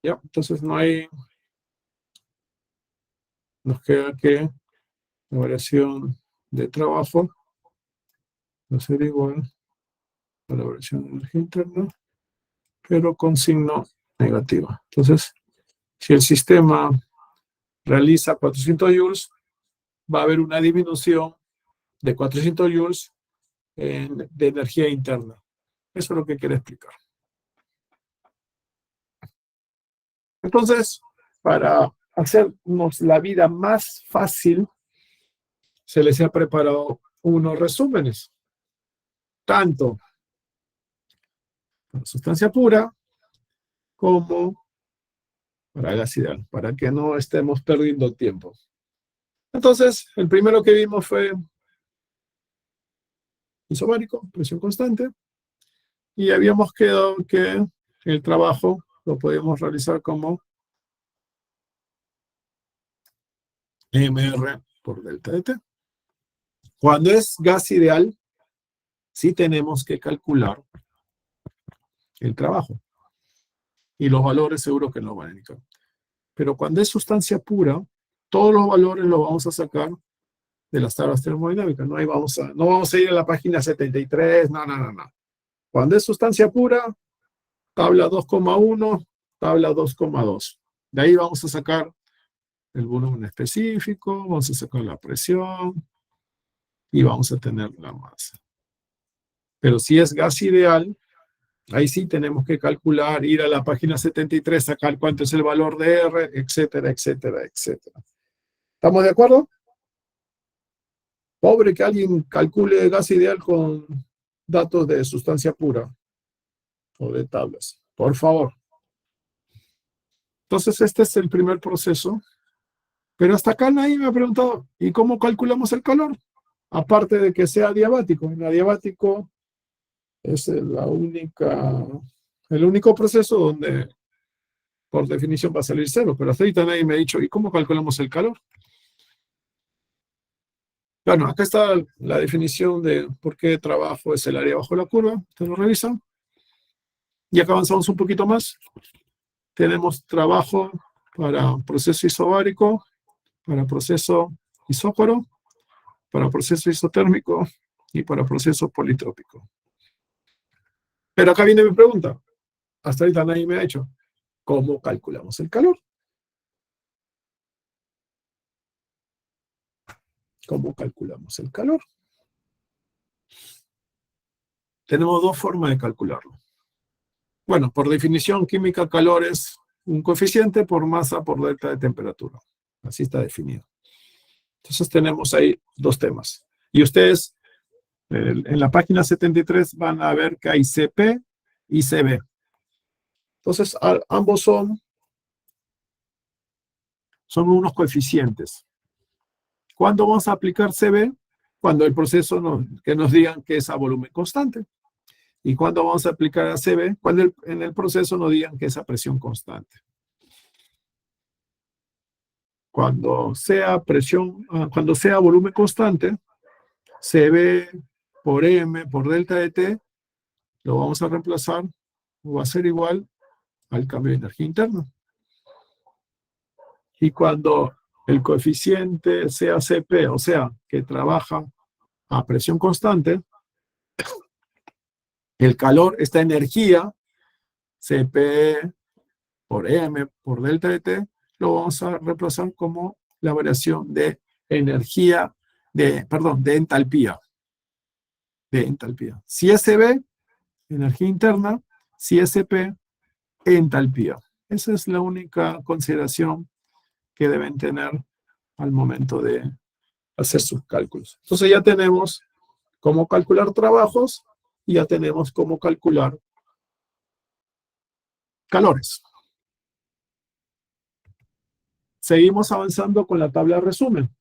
Ya, entonces no hay, nos queda que la variación de trabajo va a ser igual a la variación de energía interna, pero con signo negativo. Entonces, si el sistema realiza 400 joules, va a haber una disminución de 400 joules de energía interna. Eso es lo que quiero explicar. Entonces, para hacernos la vida más fácil, se les ha preparado unos resúmenes, tanto para sustancia pura como para gas ideal, para que no estemos perdiendo tiempo. Entonces, el primero que vimos fue isobárico, presión constante, y habíamos quedado que el trabajo lo podíamos realizar como MR por delta de T. Cuando es gas ideal, sí tenemos que calcular el trabajo. Y los valores seguro que no van a indicar. Pero cuando es sustancia pura, todos los valores los vamos a sacar de las tablas termodinámicas. No vamos a ir a la página 73, no. Cuando es sustancia pura, tabla 2,1, tabla 2,2. De ahí vamos a sacar el volumen específico, vamos a sacar la presión y vamos a tener la masa. Pero si es gas ideal, Ahí sí tenemos que calcular, ir a la página 73, sacar cuánto es el valor de R, etcétera, etcétera, etcétera. ¿Estamos de acuerdo? Pobre que alguien calcule gas ideal con datos de sustancia pura o de tablas. Por favor. Entonces, este es el primer proceso. Pero hasta acá nadie me ha preguntado, ¿y cómo calculamos el calor? Aparte de que sea adiabático. El adiabático es el único proceso donde, por definición, va a salir cero. Pero hasta ahorita nadie me ha dicho, ¿y cómo calculamos el calor? Bueno, acá está la definición de por qué trabajo es el área bajo la curva. Ustedes lo revisan. Y acá avanzamos un poquito más. Tenemos trabajo para proceso isobárico, para proceso isócoro, para proceso isotérmico y para proceso politrópico. Pero acá viene mi pregunta. Hasta ahorita nadie me ha hecho. ¿Cómo calculamos el calor? ¿Cómo calculamos el calor? Tenemos dos formas de calcularlo. Bueno, por definición química, calor es un coeficiente por masa por delta de temperatura. Así está definido. Entonces tenemos ahí dos temas. Y ustedes en la página 73 van a ver que hay CP y CB. Entonces ambos son unos coeficientes. ¿Cuándo vamos a aplicar CB? Cuando el proceso que nos digan que es a volumen constante. ¿Y cuándo vamos a aplicar a CB? Cuando en el proceso nos digan que es a presión constante. Cuando sea volumen constante, CB por M por delta de T, lo vamos a reemplazar, va a ser igual al cambio de energía interna. Y cuando el coeficiente sea CP, o sea, que trabaja a presión constante, el calor, esta energía, CP por M por delta de T, lo vamos a reemplazar como la variación de energía, de entalpía. Si SB, energía interna, si SP, entalpía. Esa es la única consideración que deben tener al momento de hacer sus cálculos. Entonces ya tenemos cómo calcular trabajos y ya tenemos cómo calcular calores. Seguimos avanzando con la tabla de resumen.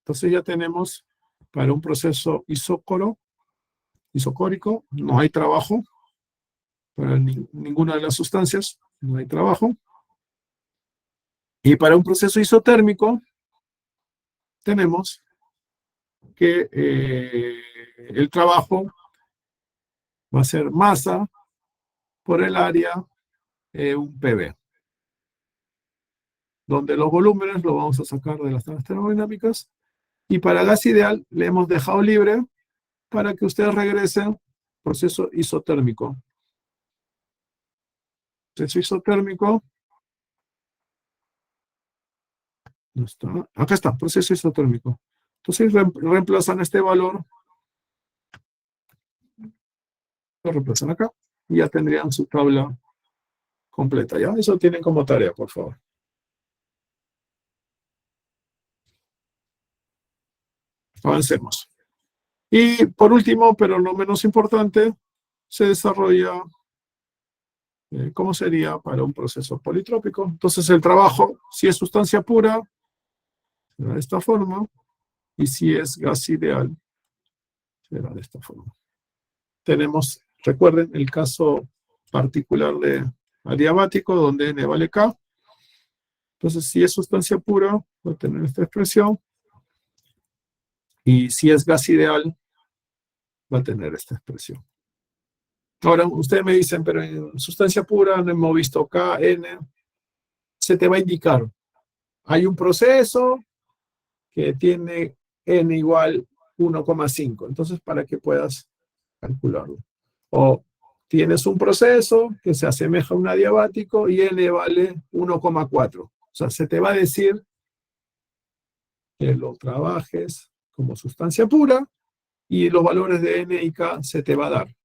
Entonces ya tenemos para un proceso isocórico, no hay trabajo. Para ninguna de las sustancias no hay trabajo. Y para un proceso isotérmico tenemos que el trabajo va a ser masa por el área un PV, donde los volúmenes los vamos a sacar de las tablas termodinámicas. Y para gas ideal le hemos dejado libre para que ustedes regresen proceso isotérmico. Proceso isotérmico. ¿Dónde está? Acá está, proceso isotérmico. Entonces reemplazan este valor. Lo reemplazan acá. Y ya tendrían su tabla completa. ¿Ya? Eso tienen como tarea, por favor. Avancemos. Y por último, pero no menos importante, se desarrolla cómo sería para un proceso politrópico. Entonces el trabajo, si es sustancia pura, será de esta forma, y si es gas ideal, será de esta forma. Tenemos, recuerden, el caso particular de adiabático, donde N vale K. Entonces, si es sustancia pura, va a tener esta expresión. Y si es gas ideal, va a tener esta expresión. Ahora, ustedes me dicen, pero en sustancia pura no hemos visto K, N. Se te va a indicar. Hay un proceso que tiene N igual 1,5. Entonces, para que puedas calcularlo. O tienes un proceso que se asemeja a un adiabático y N vale 1,4. O sea, se te va a decir que lo trabajes como sustancia pura y los valores de N y K se te va a dar.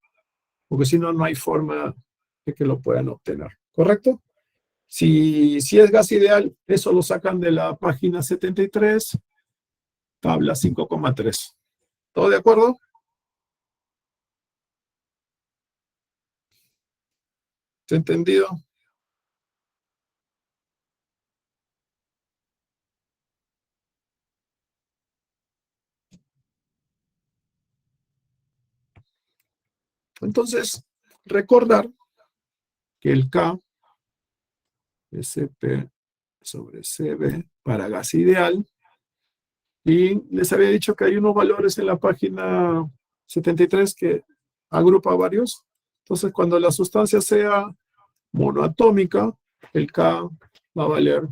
porque si no, no hay forma de que lo puedan obtener, ¿correcto? Si es gas ideal, eso lo sacan de la página 73, tabla 5,3. ¿Todo de acuerdo? ¿Se ha entendido? Entonces, recordar que el K, SP sobre CB para gas ideal, y les había dicho que hay unos valores en la página 73 que agrupa varios. Entonces, cuando la sustancia sea monoatómica, el K va a valer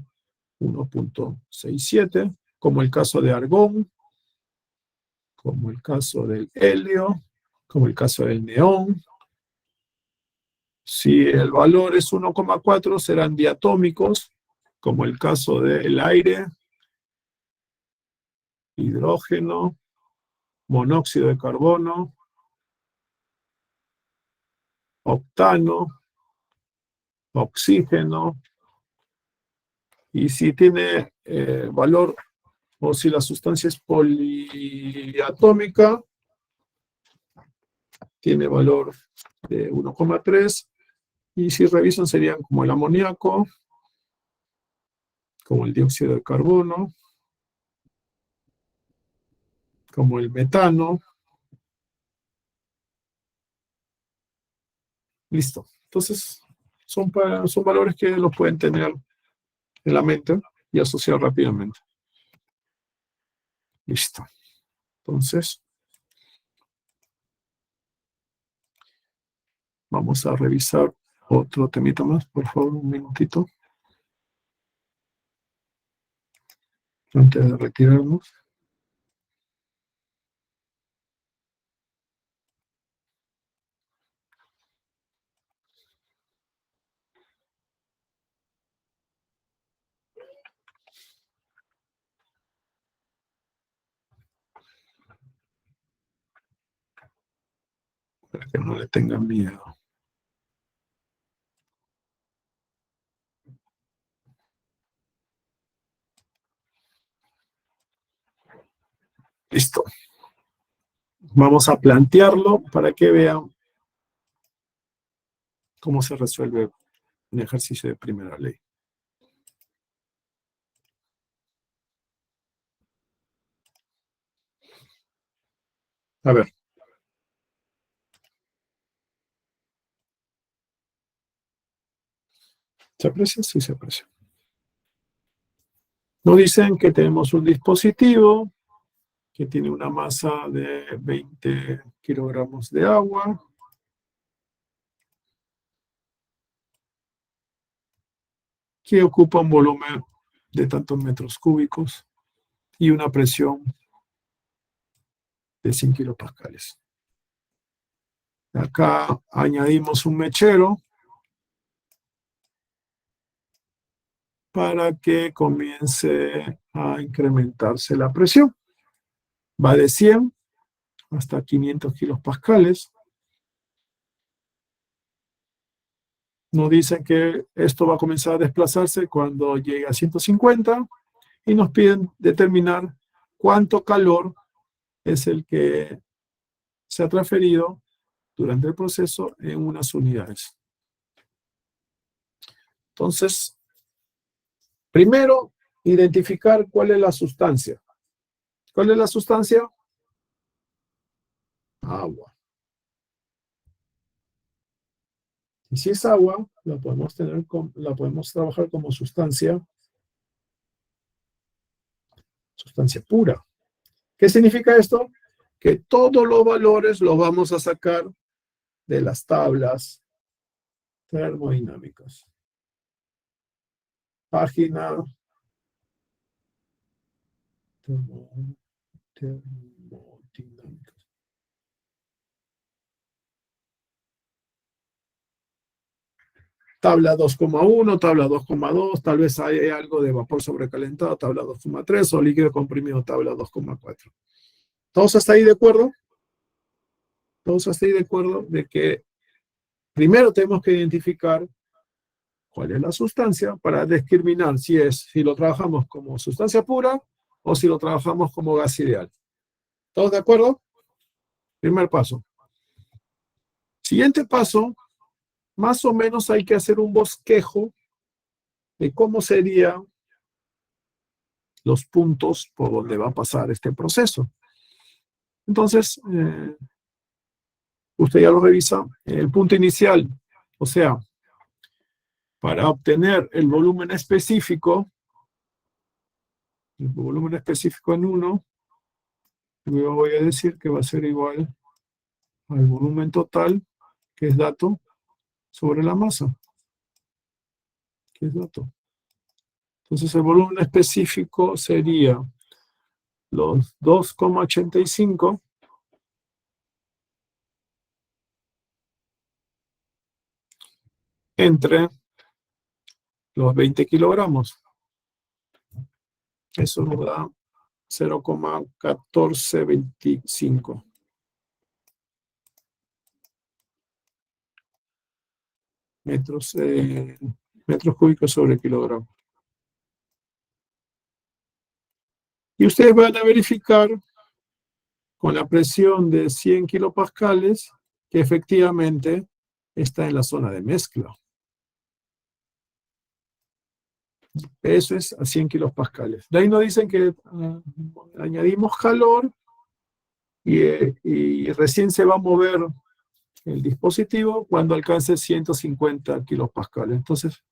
1.67, como el caso de argón, como el caso del helio, como el caso del neón. Si el valor es 1,4, serán diatómicos, como el caso del aire, hidrógeno, monóxido de carbono, octano, oxígeno. Y si tiene valor, o si la sustancia es poliatómica, tiene valor de 1,3. Y si revisan serían como el amoníaco, como el dióxido de carbono, como el metano. Listo. Entonces, son valores que los pueden tener en la mente y asociar rápidamente. Listo. Entonces, vamos a revisar otro temita más, por favor, un minutito. Antes de retirarnos. Para que no le tengan miedo. Listo. Vamos a plantearlo para que vean cómo se resuelve un ejercicio de primera ley. A ver. ¿Se aprecia? Sí, se aprecia. Nos dicen que tenemos un dispositivo que tiene una masa de 20 kilogramos de agua. Que ocupa un volumen de tantos metros cúbicos y una presión de 100 kilopascales. Acá añadimos un mechero para que comience a incrementarse la presión. Va de 100 hasta 500 kilopascales. Nos dicen que esto va a comenzar a desplazarse cuando llegue a 150 y nos piden determinar cuánto calor es el que se ha transferido durante el proceso en unas unidades. Entonces, primero, identificar cuál es la sustancia. ¿Cuál es la sustancia? Agua. Y si es agua, la podemos trabajar como sustancia pura. ¿Qué significa esto? Que todos los valores los vamos a sacar de las tablas termodinámicas. Página termodinámica. Tabla 2,1, tabla 2,2, tal vez hay algo de vapor sobrecalentado, tabla 2,3 o líquido comprimido, tabla 2,4. ¿Todos hasta ahí de acuerdo? ¿Todos hasta ahí de acuerdo de que Primero tenemos que identificar cuál es la sustancia para discriminar si lo trabajamos como sustancia pura o si lo trabajamos como gas ideal. ¿Todos de acuerdo? Primer paso. Siguiente paso, más o menos hay que hacer un bosquejo de cómo serían los puntos por donde va a pasar este proceso. Entonces, usted ya lo revisa. El punto inicial, o sea, para obtener el volumen específico en 1, yo voy a decir que va a ser igual al volumen total, que es dato, sobre la masa, que es dato. Entonces el volumen específico sería los 2,85 entre los 20 kilogramos. Eso nos da 0,1425 metros cúbicos sobre kilogramo. Y ustedes van a verificar con la presión de 100 kilopascales que efectivamente está en la zona de mezcla. Eso es a 100 kilopascales. De ahí nos dicen que añadimos calor y recién se va a mover el dispositivo cuando alcance 150 kilopascales. Entonces,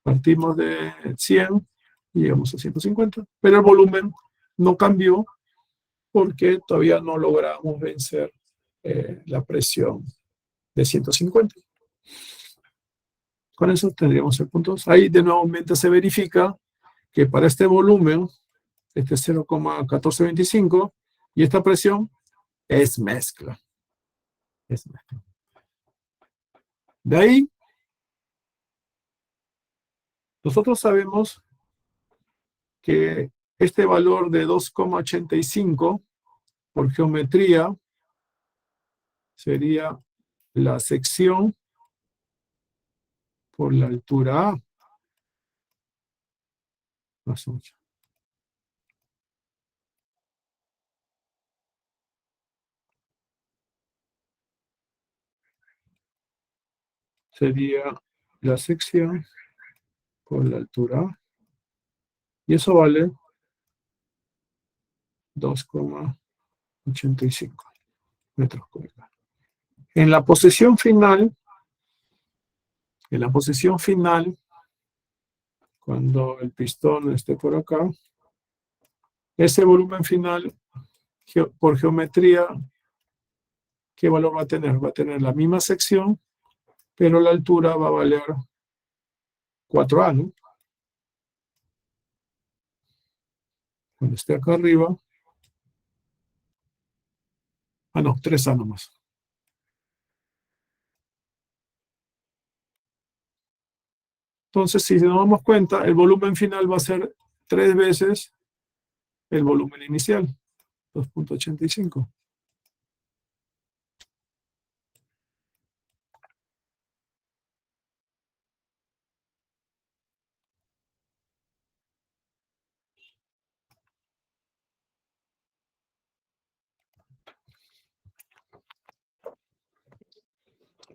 partimos de 100 y llegamos a 150, pero el volumen no cambió porque todavía no logramos vencer la presión de 150. Con eso tendríamos el punto 2. Ahí de nuevamente se verifica que para este volumen, este 0,1425, y esta presión es mezcla. Es mezcla. De ahí, nosotros sabemos que este valor de 2,85 por geometría sería la sección por la altura A. Más 8. Sería la sección por la altura A. Y eso vale 2,85 metros cúbicos. En la posición final, cuando el pistón esté por acá, ese volumen final, por geometría, ¿qué valor va a tener? Va a tener la misma sección, pero la altura va a valer 4A, ¿no? Cuando esté acá arriba, no, 3A nomás. Entonces, si nos damos cuenta, el volumen final va a ser 3 veces el volumen inicial, 2,85.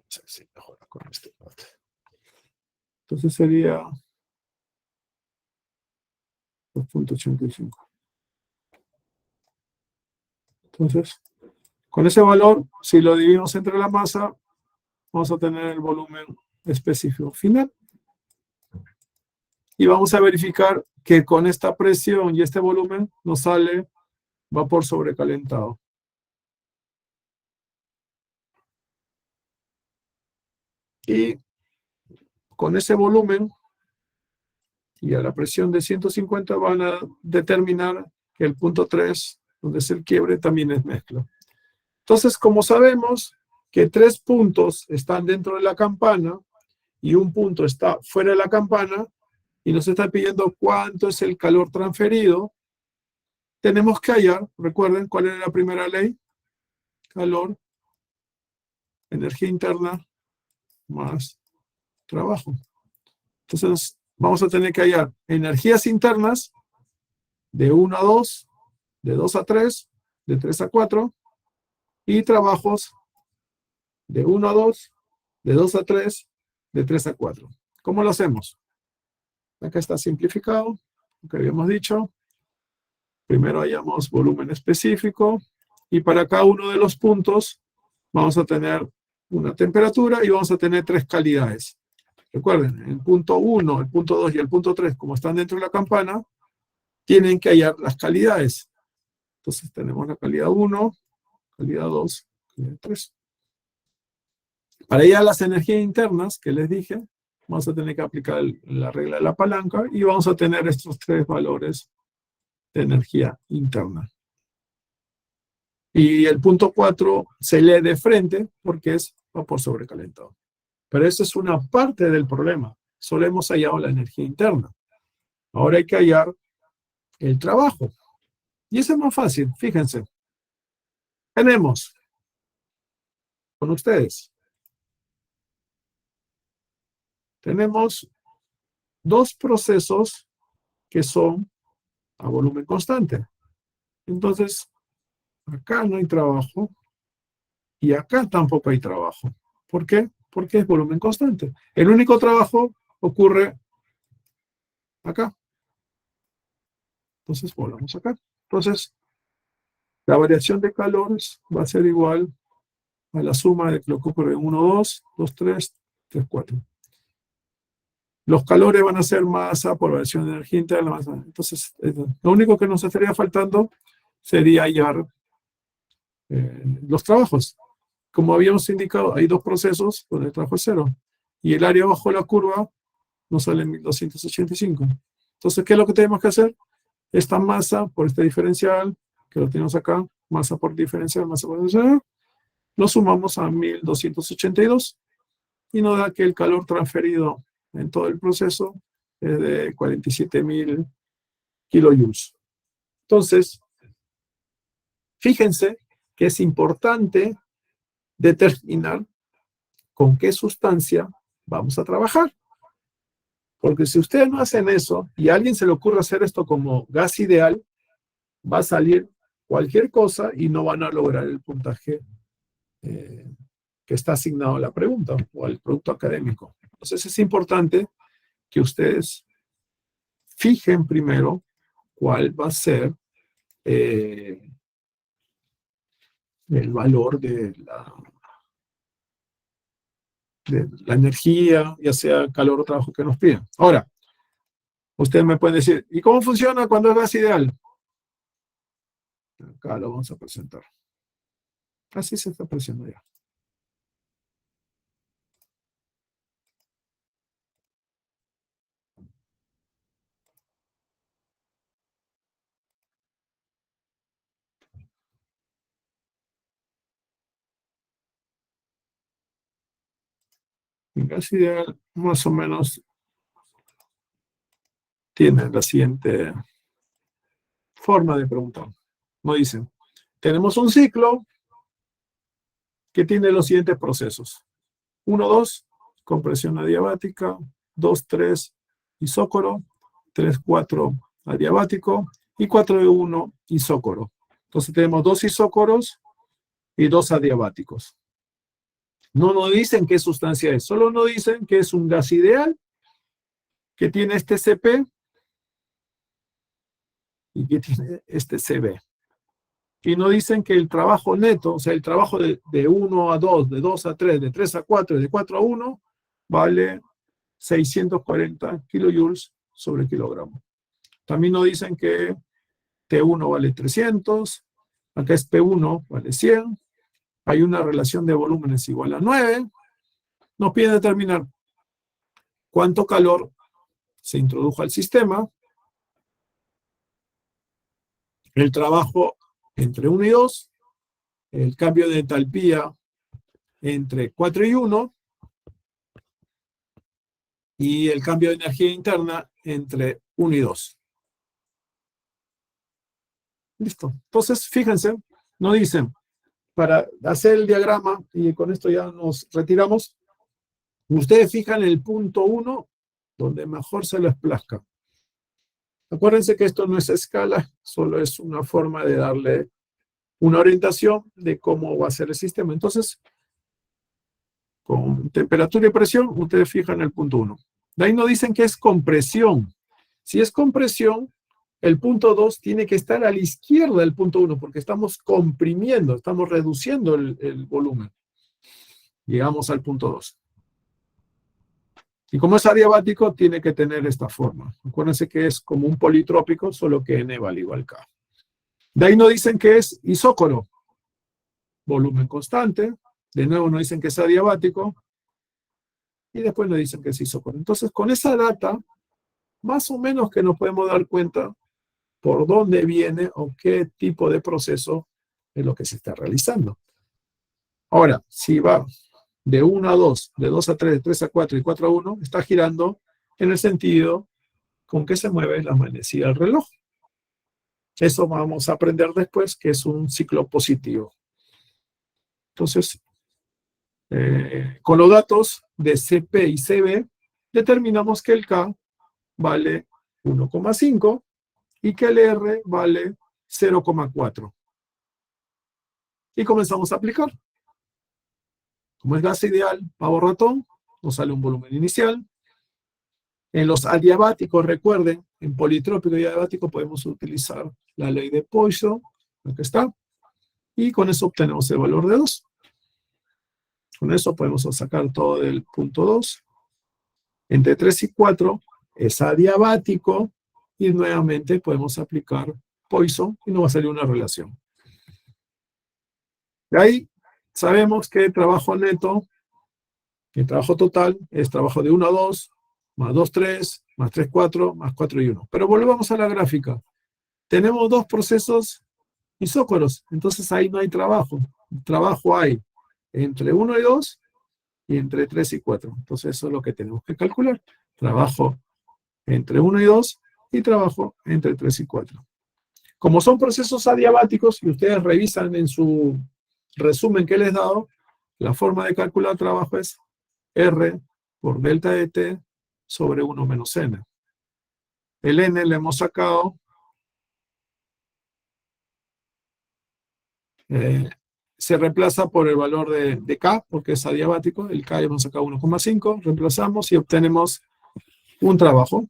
Sí, mejor con este. Entonces sería 2,85. Entonces, con ese valor, si lo dividimos entre la masa, vamos a tener el volumen específico final. Y vamos a verificar que con esta presión y este volumen nos sale vapor sobrecalentado. Y con ese volumen y a la presión de 150 van a determinar que el punto 3, donde es el quiebre, también es mezcla. Entonces, como sabemos que 3 puntos están dentro de la campana y un punto está fuera de la campana y nos está pidiendo cuánto es el calor transferido, tenemos que hallar, recuerden cuál era la primera ley, calor, energía interna más trabajo. Entonces, vamos a tener que hallar energías internas de 1 a 2, de 2 a 3, de 3 a 4, y trabajos de 1 a 2, de 2 a 3, de 3 a 4. ¿Cómo lo hacemos? Acá está simplificado, lo que habíamos dicho. Primero hallamos volumen específico, y para cada uno de los puntos vamos a tener una temperatura y vamos a tener 3 calidades. Recuerden, el punto 1, el punto 2 y el punto 3, como están dentro de la campana, tienen que hallar las calidades. Entonces tenemos la calidad 1, calidad 2, calidad 3. Para hallar las energías internas que les dije, vamos a tener que aplicar la regla de la palanca y vamos a tener estos 3 valores de energía interna. Y el punto 4 se lee de frente porque es vapor sobrecalentado. Pero eso es una parte del problema. Solo hemos hallado la energía interna. Ahora hay que hallar el trabajo. Y eso es más fácil, fíjense. Tenemos con ustedes. Tenemos 2 procesos que son a volumen constante. Entonces, acá no hay trabajo y acá tampoco hay trabajo. ¿Por qué? Porque es volumen constante. El único trabajo ocurre acá. Entonces, volvamos acá. Entonces, la variación de calores va a ser igual a la suma de lo que ocurre en 1, 2, 2, 3, 3, 4. Los calores van a ser masa por variación de energía interna. Masa. Entonces, lo único que nos estaría faltando sería hallar los trabajos. Como habíamos indicado, hay 2 procesos donde el trabajo es 0. Y el área bajo la curva nos sale 1285. Entonces, ¿qué es lo que tenemos que hacer? Esta masa por este diferencial, que lo tenemos acá, masa por diferencial, masa por diferencial, lo sumamos a 1282 y nos da que el calor transferido en todo el proceso es de 47.000 kilojoules. Entonces, fíjense que es importante determinar con qué sustancia vamos a trabajar. Porque si ustedes no hacen eso y a alguien se le ocurre hacer esto como gas ideal, va a salir cualquier cosa y no van a lograr el puntaje que está asignado a la pregunta o al producto académico. Entonces es importante que ustedes fijen primero cuál va a ser el valor de la energía, ya sea calor o trabajo que nos piden. Ahora, ustedes me pueden decir, ¿y cómo funciona cuando es gas ideal? Acá lo vamos a presentar. Así se está presentando ya. El gas ideal más o menos tiene la siguiente forma de preguntar. Nos dicen, tenemos un ciclo que tiene los siguientes procesos. 1, 2, compresión adiabática. 2, 3, isócoro. 3, 4, adiabático. Y 4, 1, isócoro. Entonces tenemos 2 isócoros y 2 adiabáticos. No nos dicen qué sustancia es, solo nos dicen que es un gas ideal, que tiene este Cp y que tiene este Cb. Y nos dicen que el trabajo neto, o sea, el trabajo de 1 a 2, de 2 a 3, de 3 a 4 y de 4 a 1, vale 640 kilojoules sobre kilogramo. También nos dicen que T1 vale 300, acá es P1 vale 100, hay una relación de volúmenes igual a 9, nos piden determinar cuánto calor se introdujo al sistema, el trabajo entre 1 y 2, el cambio de entalpía entre 4 y 1, y el cambio de energía interna entre 1 y 2. Listo. Entonces, fíjense, nos dicen, para hacer el diagrama, y con esto ya nos retiramos, Ustedes fijan el punto 1, donde mejor se les plazca. Acuérdense que esto no es escala, solo es una forma de darle una orientación de cómo va a ser el sistema. Entonces, con temperatura y presión, ustedes fijan el punto 1. De ahí nos dicen que es compresión. Si es compresión, el punto 2 tiene que estar a la izquierda del punto 1, porque estamos comprimiendo, estamos reduciendo el volumen. Llegamos al punto 2. Y como es adiabático, tiene que tener esta forma. Acuérdense que es como un politrópico, solo que N vale igual K. De ahí nos dicen que es isócoro. Volumen constante. De nuevo nos dicen que es adiabático. Y después nos dicen que es isócoro. Entonces, con esa data, más o menos que nos podemos dar cuenta por dónde viene o qué tipo de proceso es lo que se está realizando. Ahora, si va de 1 a 2, de 2 a 3, de 3 a 4 y 4 a 1, está girando en el sentido con que se mueve la manecilla del reloj. Eso vamos a aprender después, que es un ciclo positivo. Entonces, con los datos de CP y CB, determinamos que el K vale 1,5 y que el R vale 0,4. Y comenzamos a aplicar. Como es gas ideal, pavo ratón, nos sale un volumen inicial. En los adiabáticos, recuerden, en politrópico y adiabático podemos utilizar la ley de Poisson, aquí está, y con eso obtenemos el valor de 2. Con eso podemos sacar todo del punto 2. Entre 3 y 4 es adiabático, y nuevamente podemos aplicar Poisson y nos va a salir una relación. De ahí sabemos que el trabajo neto, el trabajo total, es trabajo de 1 a 2, más 2, 3, más 3, 4, más 4 y 1. Pero volvamos a la gráfica. Tenemos dos procesos isócoros, entonces ahí no hay trabajo. Trabajo hay entre 1 y 2 y entre 3 y 4. Entonces eso es lo que tenemos que calcular. Trabajo entre 1 y 2 y trabajo entre 3 y 4. Como son procesos adiabáticos, y ustedes revisan en su resumen que les he dado, la forma de calcular trabajo es R por delta de T sobre 1 menos N. El N le hemos sacado se reemplaza por el valor de K, porque es adiabático. El K hemos sacado 1,5, reemplazamos y obtenemos un trabajo.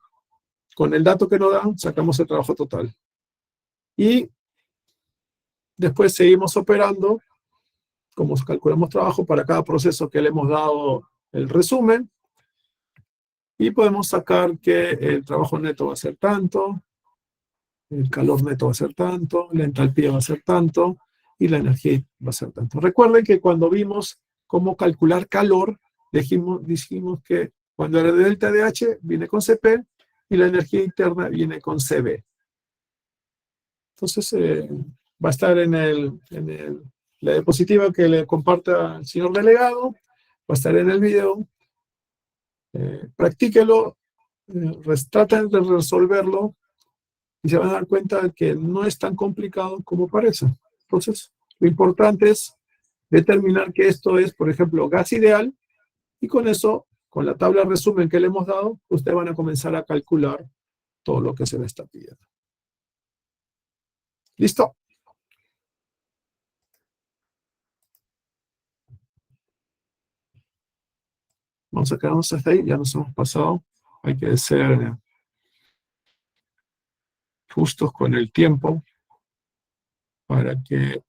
Con el dato que nos dan, sacamos el trabajo total. Y después seguimos operando, como calculamos trabajo para cada proceso que le hemos dado el resumen, y podemos sacar que el trabajo neto va a ser tanto, el calor neto va a ser tanto, la entalpía va a ser tanto, y la energía va a ser tanto. Recuerden que cuando vimos cómo calcular calor, dijimos que cuando el delta de H viene con CP, y la energía interna viene con CB. Entonces, va a estar en la diapositiva que le comparta el señor delegado, va a estar en el video. Practíquelo, traten de resolverlo y se van a dar cuenta de que no es tan complicado como parece. Entonces, lo importante es determinar que esto es, por ejemplo, gas ideal, y con eso, con la tabla de resumen que le hemos dado, ustedes van a comenzar a calcular todo lo que se le está pidiendo. ¿Listo? Vamos a quedarnos hasta ahí, ya nos hemos pasado. Hay que ser justos con el tiempo para que